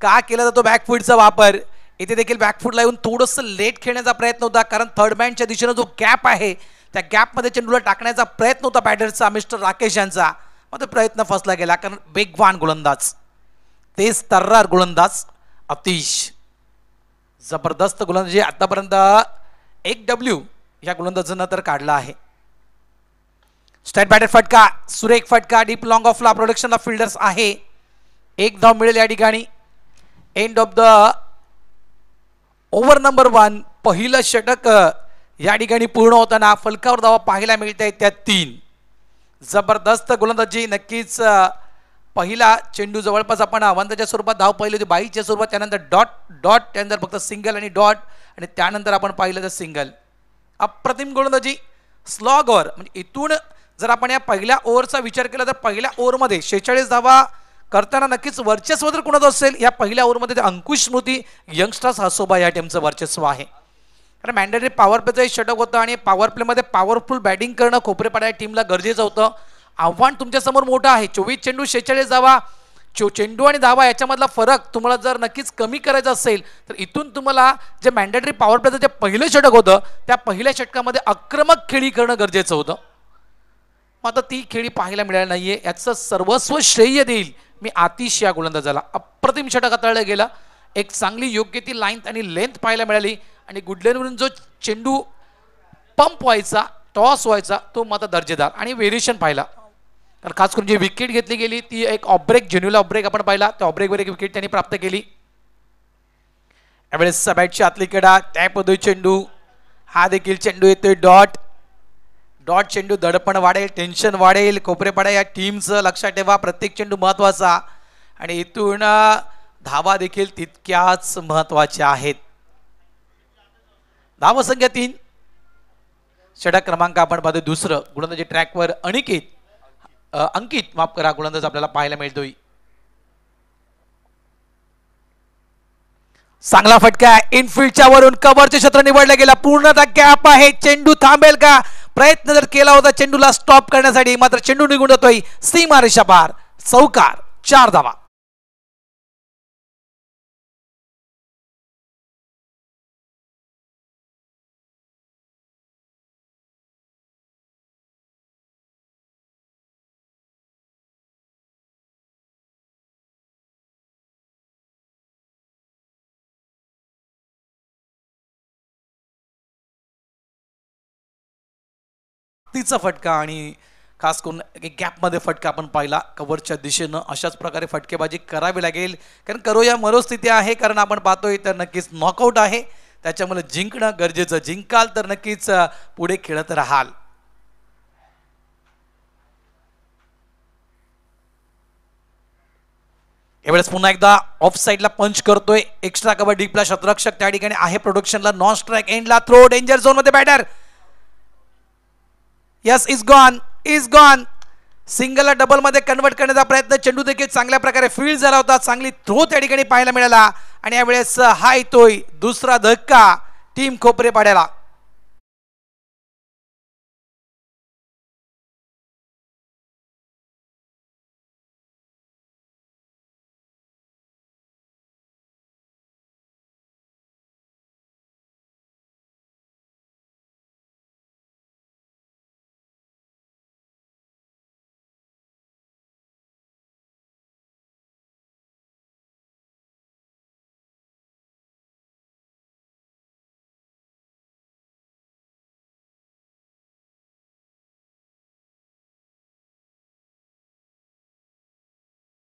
का केला जातो बॅकफुटचा वापर? इथे देखील बॅकफुटला येऊन थोडंसं लेट खेळण्याचा प्रयत्न होता, कारण थर्ड मॅनच्या दिशेनं जो गॅप आहे त्या गॅपमध्ये चेंडूला टाकण्याचा प्रयत्न होता बॅटरचा मिस्टर राकेश यांचा, मात्र प्रयत्न फसला गेला. कारण वेगवान गोलंदाज, तेज तर्रार गोलंदाज अतिश जबरदस्त गोलंदाजी आतापर्यंत 1 डब्ल्यू या गोलंदाजांना तर काढला आहे. स्ट्राईट बॅटर फटका, सुरेख फटका, डीप लॉंग ऑफला प्रोडक्शनला फिल्डर्स आहे. 1 धाव मिळेल या ठिकाणी. End of the over number 1. पहिलं षटक या ठिकाणी पूर्ण होताना फलकावर धावा पाहायला मिळत आहेत त्या 3. जबरदस्त गोलंदाजी. नक्कीच पहिला चेंडू जवळपास आपण अवंताच्या स्वरूपात धाव पाहिली होती, बाईच्या स्वरूपात, त्यानंतर डॉट डॉट, त्यानंतर फक्त सिंगल आणि डॉट, आणि त्यानंतर आपण पाहिलं तर सिंगल. अप्रतिम गोलंदाजी. स्लॉग ओव्हर म्हणजे इथून जर आपण या पहिल्या ओव्हरचा विचार केला तर पहिल्या ओव्हरमध्ये 46 धावा करताना नक्कीच वर्चस्व जर कोणाचं असेल या पहिल्या ओव्हरमध्ये अंकुश स्मृती यंगस्टर्स हसोबा या टीमचं वर्चस्व आहे. कारण मॅन्डेटरी पॉवर प्लेचं षटक होतं आणि पॉवर प्लेमध्ये पॉवरफुल बॅटिंग करणं कोपरेपाडा या टीमला गरजेचं होतं. आव्हान तुमच्यासमोर मोठं आहे. 24 चेंडू 46 धावा. चेंडू आणि धावा याच्यामधला फरक तुम्हाला जर नक्कीच कमी करायचा असेल तर इथून तुम्हाला जे मॅन्डेटरी पॉवर प्लेचं जे पहिलं षटक होतं त्या पहिल्या षटकामध्ये आक्रमक खेळी करणं गरजेचं होतं. मात्र ती खेळी पाहायला मिळाली नाहीये. याचं सर्वस्व श्रेय देईल मी आतिश या गोलंदाजाला. अप्रतिम षटक हाताळलं गेलं. एक चांगली योग्य ती लाईन आणि लेंथ पाहायला मिळाली, आणि गुडलेनवरून जो चेंडू पंप व्हायचा, टॉस व्हायचा, तो मात्र दर्जेदार आणि व्हेरिएशन पाहिला. तर खास करून जी विकेट घेतली गेली ती एक ऑब्रेक, जेन्युअल ऑब्रेक आपण पाहिला. त्या ऑब्रेकवर एक विकेट त्यांनी प्राप्त केली. यावेळेस बॅटच्या आतली कडा, टॅप होतोय चेंडू. हा देखील चेंडू येतोय डॉट डॉट. चेंडू दडपण वाढेल, टेन्शन वाढेल. कोपरेपाडा या टीमचं लक्षात ठेवा, प्रत्येक चेंडू महत्वाचा, आणि इथून धावा देखील तितक्याच महत्वाच्या आहेत. धावसंख्या 3. षटक क्रमांक आपण पाहतो दुसरं. गोलंदाजी ट्रॅकवर अंकित माफ करा गोलंदाज आपल्याला पाहायला मिळतोय. चांगला फटका इनफिल्डच्या वरून, कव्हरचे क्षेत्र निवडलं गेला. पूर्णतः गॅप आहे. चेंडू थांबेल का? प्रयत्न जर केला होता चेंडूला स्टॉप करण्यासाठी, मात्र चेंडू निघून जातोय सीमारेषा पार. चौकार, 4 धावा. तिचा फटका आणि खास करून गॅपमध्ये फटका आपण पाहिला कव्हरच्या दिशेनं. अशाच प्रकारे फटकेबाजी करावी लागेल, कारण करूया मरोस्थिती आहे. कारण आपण पाहतोय तर नक्कीच नॉकआउट आहे, त्याच्यामुळे जिंकणं गरजेचं. जिंकाल तर नक्कीच पुढे खेळत राहाल. यावेळेस पुन्हा एकदा ऑफ साईडला पंच करतोय. एक्स्ट्रा कव्हर डीपला शतरक्षक त्या ठिकाणी आहे प्रोडक्शनला. नॉन स्ट्राईक एंडला थ्रो, डेंजर झोन मध्ये बॅटर. Yes, is gone. सिंगलला डबल मध्ये कन्वर्ट करण्याचा प्रयत्न. चेंडू देखील चांगल्या प्रकारे फील्ड झाला होता. चांगली थ्रो त्या ठिकाणी पाहायला मिळाला, आणि यावेळेस हा येतोय दुसरा धक्का टीम कोपरेपाड्याला.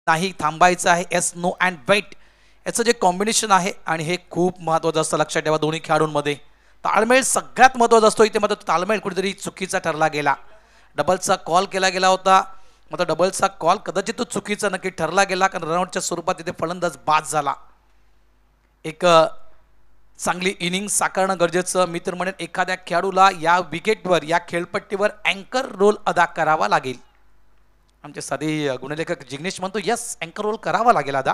नाही थांबायचं आहे, एस नो अँड वेट, याचं जे कॉम्बिनेशन आहे आणि हे खूप महत्त्वाचं असतं. लक्षात ठेवा दोन्ही खेळाडूंमध्ये ताळमेळ सगळ्यात महत्त्वाचा असतो. इथे मात्र ताळमेळ कुठेतरी चुकीचा ठरला गेला. डबलचा कॉल केला गेला होता, मात्र डबलचा कॉल कदाचित तो चुकीचा नक्की ठरला गेला, कारण रनआउटच्या स्वरूपात तिथे फलंदाज बाद झाला. एक चांगली इनिंग साकारणं गरजेचं. मी तर म्हणेन एखाद्या खेळाडूला या विकेटवर, या खेळपट्टीवर अँकर रोल अदा करावा लागेल. आमचे साधी गुणलेखक जिग्नेश म्हणतो यस, अँकर रोल करावा लागेल अदा.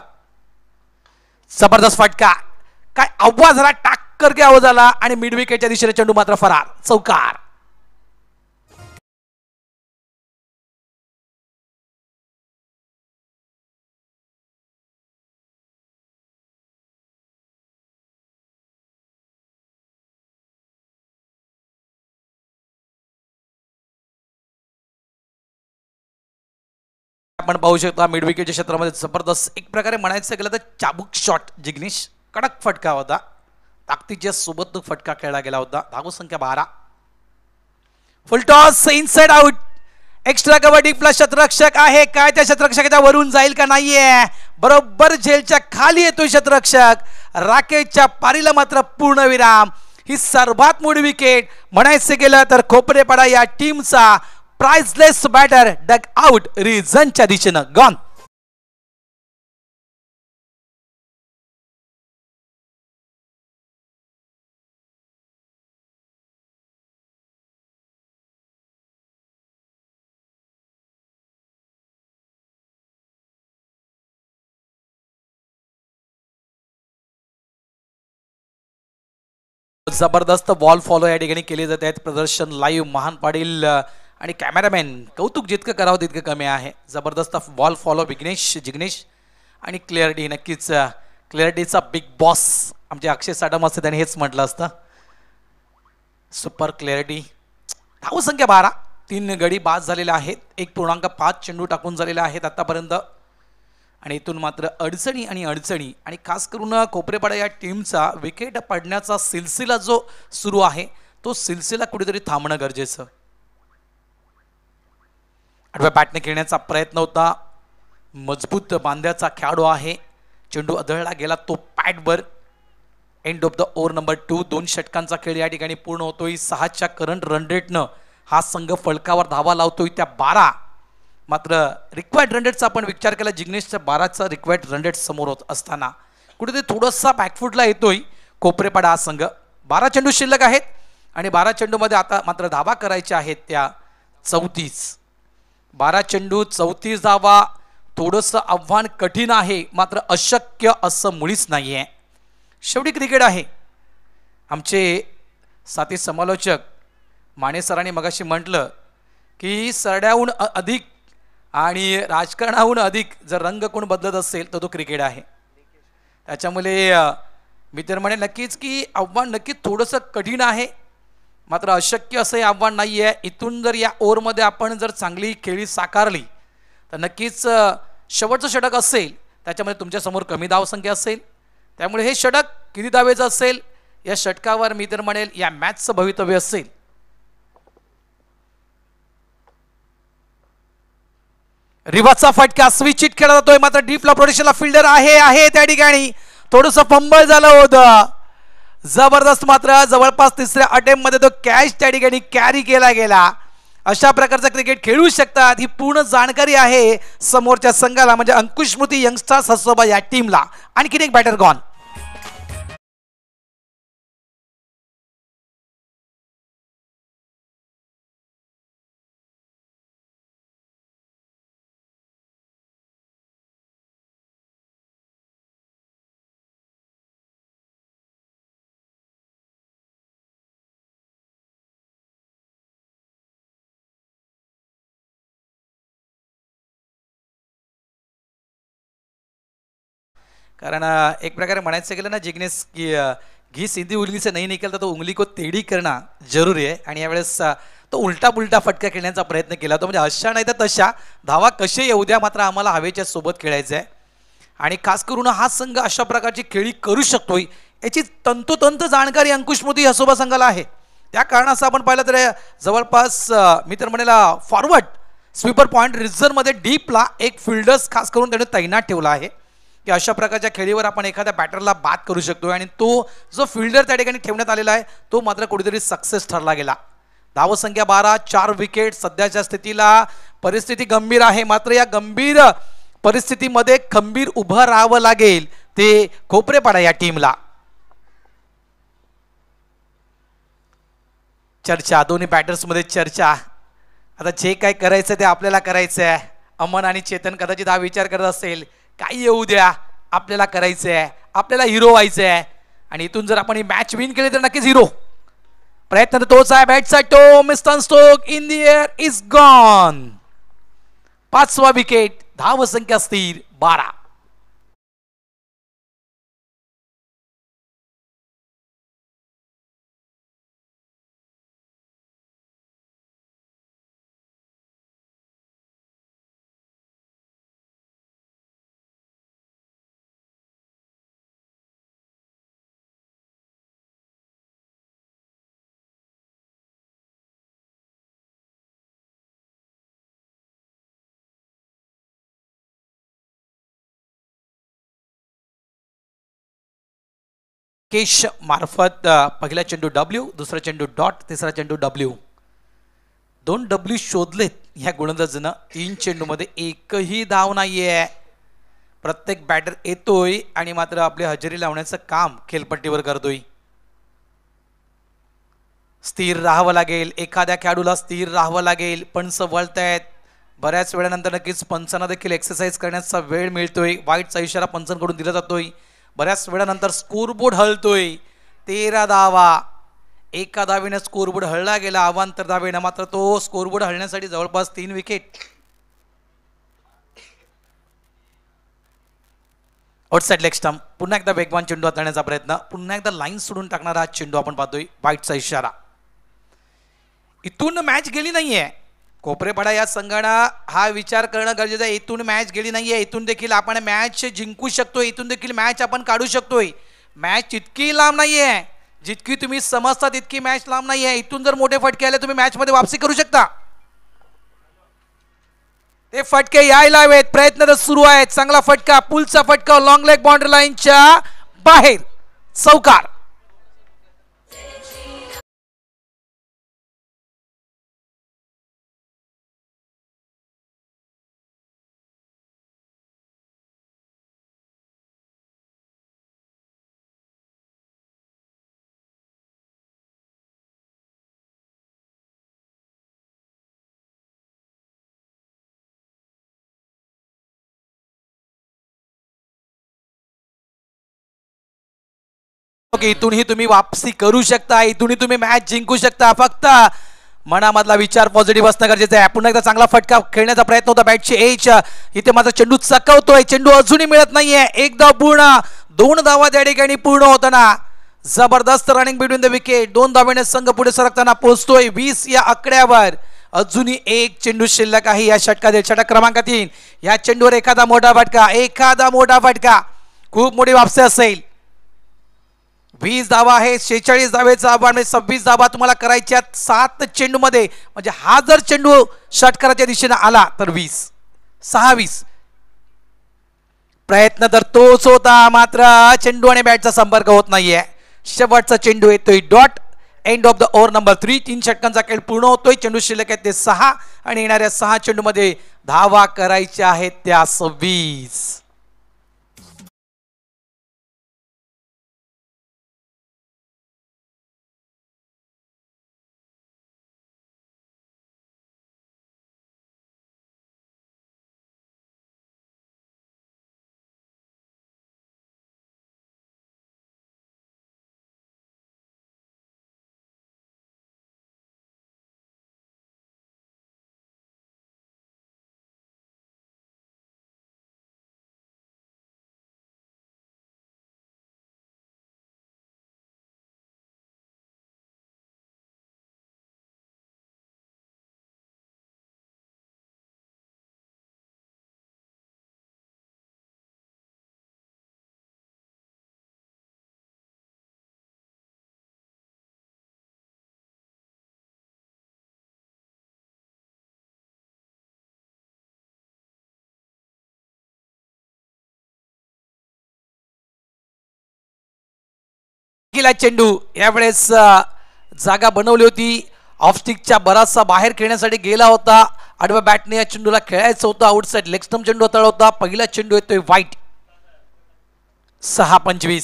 जबरदस्त फटका, काय आवाज झाला, टाक्कर के आवाज आला आणि मिड विकेटच्या दिशेने चेंडू मात्र फरार, चौकार. आपण पाहू शकता मिड विकेटच्या क्षेत्रामध्ये जबरदस्त एक प्रकारे म्हणायचं गेलं तर चाबूक शॉट. जिग्नेश कडक फटका होता, ताकदीच्या सोबत तो फटका खेळला गेला होता. धाव संख्या 12. Full toss inside out. Extra kabaddi plus शतरक्षक आहे, काय त्या शतरक्षकाच्या वरून जाईल का नाहीये, बरोबर झेलच्या खाली येतोय शतरक्षक. राकेशच्या पारीला मात्र पूर्णविराम. ही सर्वात मोठी विकेट म्हणायचं गेलं तर खोपरेपाडा या टीमचा प्राइसलेस बॅटर डग आउट रिझनच्या दिशेनं गॉन. जबरदस्त बॉल फॉलो या ठिकाणी केले जात आहेत. प्रदर्शन लाईव्ह महान पाटील आणि कॅमेरामॅन कौतुक जितकं करावं तितकं कमी आहे. जबरदस्त बॉल फॉलो जिग्नेश आणि क्लिअरिटी. नक्कीच क्लिअरिटीचा बिग बॉस आमचे अक्षय साडम असते, त्याने हेच म्हटलं असतं. Super clarity. धाव संख्या 12. 3 गडी बाद झालेले आहेत. 1.5 चेंडू टाकून झालेले आहेत आतापर्यंत. आणि इथून मात्र अडचणी आणि खास करून कोपरेपाडा या टीमचा विकेट पडण्याचा सिलसिला जो सुरू आहे तो सिलसिला कुठेतरी थांबणं गरजेचं. आडव्या बॅटने खेळण्याचा प्रयत्न होता. मजबूत बांध्याचा खेळाडू आहे. चेंडू अधळला गेला तो पॅडवर. End of the over number 2. 2 षटकांचा खेळ या ठिकाणी पूर्ण होतोय. 6च्या करंट रन रेटनं हा संघ फलकावर धावा लावतोय त्या 12. मात्र रिक्वायर्ड रन रेटचा आपण विचार केला, जिग्नेशच्या 12चा रिक्वायर्ड रन रेट समोर होत असताना कुठेतरी थोडासा बॅकफुटला येतोय कोपरेपाडा हा संघ. 12 चेंडू शिल्लक आहेत आणि 12 चेंडूमध्ये आता मात्र धावा करायच्या आहेत त्या 34. 12 चेंडू 34 धावा. थोडंसं आव्हान कठीण आहे, मात्र अशक्य असं मुळीच नाही आहे. शेवटी क्रिकेट आहे. आमचे साथी समालोचक माने सरांनी मगाशी म्हटलं की सरड्याहून अधिक आणि राजकारणाहून अधिक जर रंग कोण बदलत असेल तर तो क्रिकेट आहे. त्याच्यामुळे मी तर म्हणेन नक्कीच की आव्हान नक्कीच थोडंसं कठीण आहे, मात्र अशक्य असं हे आव्हान नाही आहे. इथून जर या ओव्हरमध्ये आपण जर चांगली खेळी साकारली तर नक्कीच शेवटचं षटक असेल त्याच्यामध्ये तुमच्यासमोर कमी धावसंख्या असेल. त्यामुळे हे षटक किती धावेचं असेल या षटकावर मी तर म्हणेल या मॅचचं भवितव्य असेल. रिवाचा फटका स्विच हिट खेळला जातोय, मात्र डीपला प्रोटेक्शनला फिल्डर आहे त्या ठिकाणी. थोडंसं फंबल झालं होतं. जबरदस्त मात्र जवळपास 3ऱ्या अटेम्प्ट मध्ये तो कॅच त्या ठिकाणी कॅरी केला गेला. अशा प्रकारचं क्रिकेट खेळू शकतात ही पूर्ण जाणकारी आहे समोरच्या संघाला, म्हणजे अंकुश स्मृती यंगस्टर्स हसोबा या टीमला. आणखीन एक बॅटर गॉन. कारण एक प्रकारे म्हणायचं गेलं ना जिग्नेश की घी सीधी उंगली से नहीं निकलता तो उंगली को टेढ़ी करना जरूरी आहे. आणि यावेळेस तो उलटा पुलटा फटका खेळण्याचा प्रयत्न केला होता. म्हणजे अशा नाही तर तशा धावा कसे येऊ द्या, मात्र आम्हाला हवेच्या सोबत खेळायचं आहे. आणि खास करून हा संघ अशा प्रकारची खेळी करू शकतोय याची तंतोतंत जाणकारी अंकुश मोदी हसोबा संघाला आहे. त्या कारणाचं आपण पाहिलं तर जवळपास मी तर म्हणेला फॉरवर्ड स्वीपर पॉईंट रिझर्वमध्ये डीपला एक फिल्डर्स खास करून त्याने तैनात ठेवला आहे की अशा प्रकारच्या खेळीवर आपण एखाद्या बॅटरला बाद करू शकतो आणि तो जो फिल्डर त्या ठिकाणी ठेवण्यात आलेला आहे तो मात्र कुठेतरी सक्सेस ठरला गेला. धावसंख्या 12, 4 विकेट. सध्याच्या स्थितीला परिस्थिती गंभीर आहे, मात्र या गंभीर परिस्थितीमध्ये खंबीर उभं राहावं लागेल ते खोपरेपाडा या टीमला. चर्चा दोन्ही बॅटर्स मध्ये चर्चा. आता जे काय करायचं ते आपल्याला करायचं आहे. अमन आणि चेतन कदाचित हा विचार करत असेल काही येऊ द्या, आपल्याला करायचं आहे, आपल्याला हिरो व्हायचं आहे आणि इथून जर आपण ही मॅच विन केली तर नक्कीच हिरो. प्रयत्न तर तोच आहे. बॅटचा toe mister Stoke in the air is gone. 5वा विकेट. धावसंख्या स्थिर 12. केश मार्फत पहिला चेंडू डब्ल्यू, दुसरा चेंडू डॉट, तिसरा चेंडू डब्ल्यू. 2 डब्ल्यू शोधलेत या गोलंदाजानं. 3 चेंडूमध्ये एकही धाव नाहीये. प्रत्येक बॅटर येतोय आणि मात्र आपली हजेरी लावण्याचं काम खेळपट्टीवर करतोय. स्थिर राहावं लागेल, एखाद्या खेळाडूला स्थिर राहावं लागेल. पंच वळतायत. बऱ्याच वेळानंतर नक्कीच पंचांना देखील एक्सरसाइज करण्याचा वेळ मिळतोय. वाईटचा इशारा पंचांकडून दिला जातोय. बऱ्याच वेळानंतर स्कोरबोर्ड हलतोय. 13 धावा. एका धावेनं स्कोरबोर्ड हलला गेला. अवांतर धावेनं मात्र तो स्कोरबोर्ड हलण्यासाठी जवळपास 3 विकेट. Outside leg stump. पुन्हा एकदा वेगवान चेंडू हाताळण्याचा प्रयत्न. पुन्हा एकदा लाईन सोडून टाकणारा हा चेंडू आपण पाहतोय. वाईटचा इशारा. इथून मॅच गेली नाहीये. कोपरेपाडा या संघानं हा विचार करणं गरजेचं आहे. इथून मॅच गेली नाहीये. इथून देखील आपण मॅच जिंकू शकतोय. इथून देखील मॅच आपण काढू शकतोय. मॅच इतकी लांब नाहीये जितकी तुम्ही समजता तितकी मॅच लांब नाहीये. इथून जर मोठे फटके आले तुम्ही मॅच मध्ये वापसी करू शकता. ते फटके यायला हवेत. प्रयत्न तर सुरू आहेत. चांगला फटका, पुलचा फटका, लॉंग लेग बाउंड्री लाईनच्या बाहेर. चौकार. इथूनही तुम्ही वापसी करू शकता. इथूनही तुम्ही मॅच जिंकू शकता. फक्त मनामधला विचार पॉझिटिव्ह असणं गरजेचं आहे. पुन्हा एकदा चांगला फटका खेळण्याचा प्रयत्न होता. बॅटची एज. इथे मात्र चेंडू चकवतोय. चेंडू अजूनही मिळत नाहीये. एक धाव पूर्ण. 2 धावा त्या ठिकाणी पूर्ण होताना. जबरदस्त रनिंग बिटवीन द विकेट. 2 धावेने संघ पुढे सरकताना पोहोचतोय 20 या आकड्यावर. अजूनही एक चेंडू शिल्लक आहे या षटकातील. षटक क्रमांक 3. या चेंडूवर एखादा मोठा फटका, एखादा मोठा फटका, खूप मोठी वापसी असेल. 20 धावा आहे. 46 धावेचा आव्हान. 26 धावा तुम्हाला करायच्या 7 चेंडू मध्ये. म्हणजे हा जर चेंडू षटकाराच्या दिशेने आला तर 20, 26. प्रयत्न तर तोच होता, मात्र चेंडू आणि बॅटचा संपर्क होत नाहीये. शेवटचा चेंडू येतोय dot. End of the over number 3. 3 षटकांचा खेळ पूर्ण होतोय. चेंडू शिल्लक आहेत ते 6 आणि येणाऱ्या 6 चेंडू मध्ये धावा करायच्या आहेत त्या 26. गेला चेंडू यावेळेस जागा बनवली होती ऑफस्टिकच्या बराचसा बाहेर खेळण्यासाठी गेला होता आडव्या बॅटने या चेंडूला खेळायचं होतं आउटसाइड लेग स्टंप चेंडू हाताळला होता पहिला चेंडू येतोय वाईट 6-25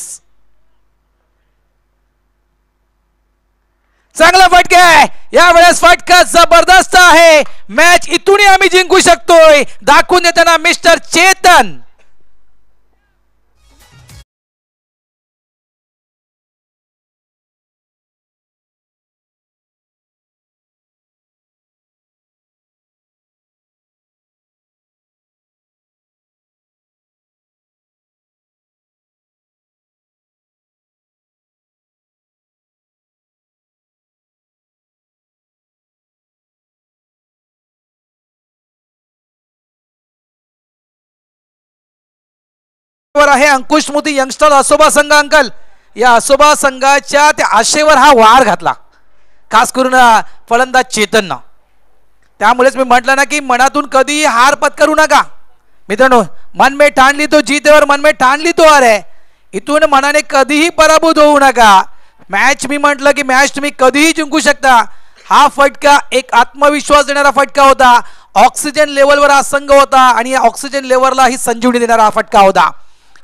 चांगला फटका आहे यावेळेस फटका जबरदस्त आहे मॅच इथूनही आम्ही जिंकू शकतोय दाखवून देताना मिस्टर चेतन आहे अंकुश मोदी यंगस्टर असोबा संघ अंकल या असोबा संघाच्या त्या आशेवर हा वार घातला खास करून फलंदाज चेतननं त्यामुळेच मी म्हटलं ना की मनातून कधी हार पत्करू नका मित्रांनो मन में ठान ली तो जीते और मन में ठान ली तो हार है इथून मनाने कधीही पराभूत होऊ नका मॅच मी म्हटलं की मॅच तुम्ही कधीही जिंकू शकता हा फटका एक आत्मविश्वास देणारा फटका होता ऑक्सिजन लेवलवर हा संघ होता आणि या ऑक्सिजन लेवलला ही संजीवनी देणारा हा फटका होता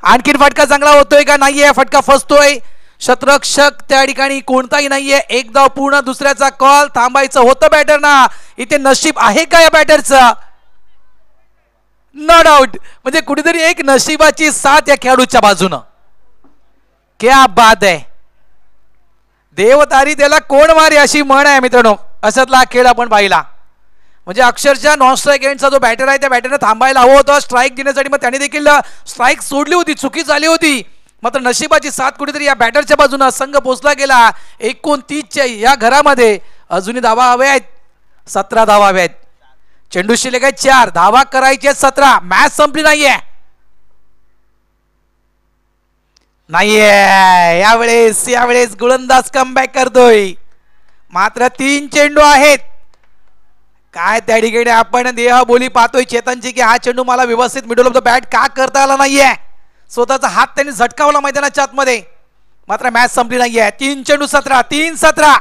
आणखीन फटका चांगला होतोय का नाहीये फटका फसतोय शतरक्षक त्या ठिकाणी कोणताही नाहीये एक धाव पूर्ण दुसऱ्याचा कॉल थांबायचं होतं बॅटरना इथे नशीब आहे का या बॅटरचं नो डाऊट म्हणजे कुठेतरी एक नशिबाची साथ या खेळाडूच्या बाजूनं क्या बात आहे देवतारी त्याला कोण मारे अशी म्हण आहे मित्रांनो अशातला खेळ आपण पाहिला म्हणजे अक्षरशः नॉन स्ट्राईक एंडचा जो बॅटर आहे त्या बॅटरने थांबायला हवं होतं स्ट्राईक देण्यासाठी मग त्याने देखील स्ट्राईक सोडली होती चुकी झाली होती मात्र नशिबाची साथ कुठेतरी या बॅटरच्या बाजूने संघ पोहोचला गेला 29च्या या घरामध्ये अजूनही धावा हवे आहेत 17 धावा हवे आहेत चेंडू शिल्लक आहे 4 धावा करायचे 17 मॅच संपली नाहीये यावेळेस गोलंदाज कमबॅक करतोय मात्र 3 चेंडू आहेत काय त्या ठिकाणी आपण देहबोली पाहतोय चेतनची की हा चेंडू मला व्यवस्थित मिडल ऑफ द बॅट का करता आला नाहीये स्वतःचा हात त्यांनी झटकावला मैदानाच्या आतमध्ये मात्र मॅच संपली नाहीये 3 चेंडू 17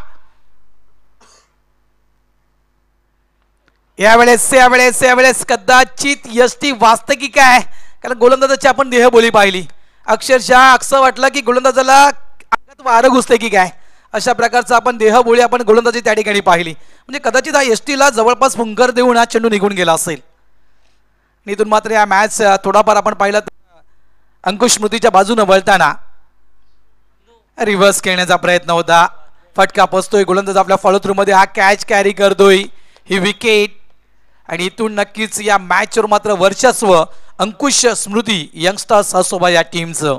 यावेळेस कदाचित यष्टी वास्तविक आहे कारण गोलंदाजाची आपण देहबोली पाहिली अक्षरशः असं वाटलं की गोलंदाजाला अंगात वारं घुसते की काय अशा प्रकारचं आपण देहबोली आपण गोलंदाजी त्या ठिकाणी पाहिली म्हणजे कदाचित हा एसटीला जवळपास फुंकर देऊन हा चेंडू निघून गेला असेल इथून मात्र या मॅच थोडाफार आपण पाहिलं अंकुश स्मृतीच्या बाजूने वळताना रिव्हर्स खेळण्याचा प्रयत्न होता फटका पोचतोय गोलंदाज आपल्या फॉलो थ्रू मध्ये हा कॅच कॅरी करतोय ही विकेट आणि इथून नक्कीच या मॅचवर मात्र वर्चस्व अंकुश स्मृती यंगस्टर्स असोबा या टीमचं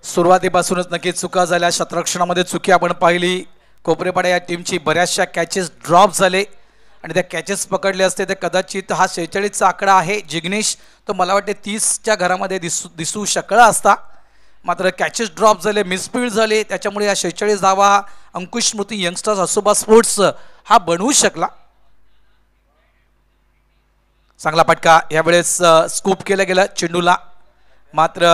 सुरुवातीपासूनच नक्कीच चुका झाल्या शतरक्षणामध्ये चुकी आपण पाहिली कोपरेपाडा या टीमची बऱ्याचशा कॅचेस ड्रॉप झाले आणि त्या कॅचेस पकडले असते तर कदाचित हा 46चा आकडा आहे जिग्नेश तो मला वाटते 30च्या घरामध्ये दिसू शकला असता मात्र कॅचेस ड्रॉप झाले मिसफील्ड झाले त्याच्यामुळे या 46 धावा अंकुश स्मृती यंगस्टर्स असोबा स्पोर्ट्स हा बनवू शकला चांगला फटका यावेळेस स्कूप केला गेला चेंडूला मात्र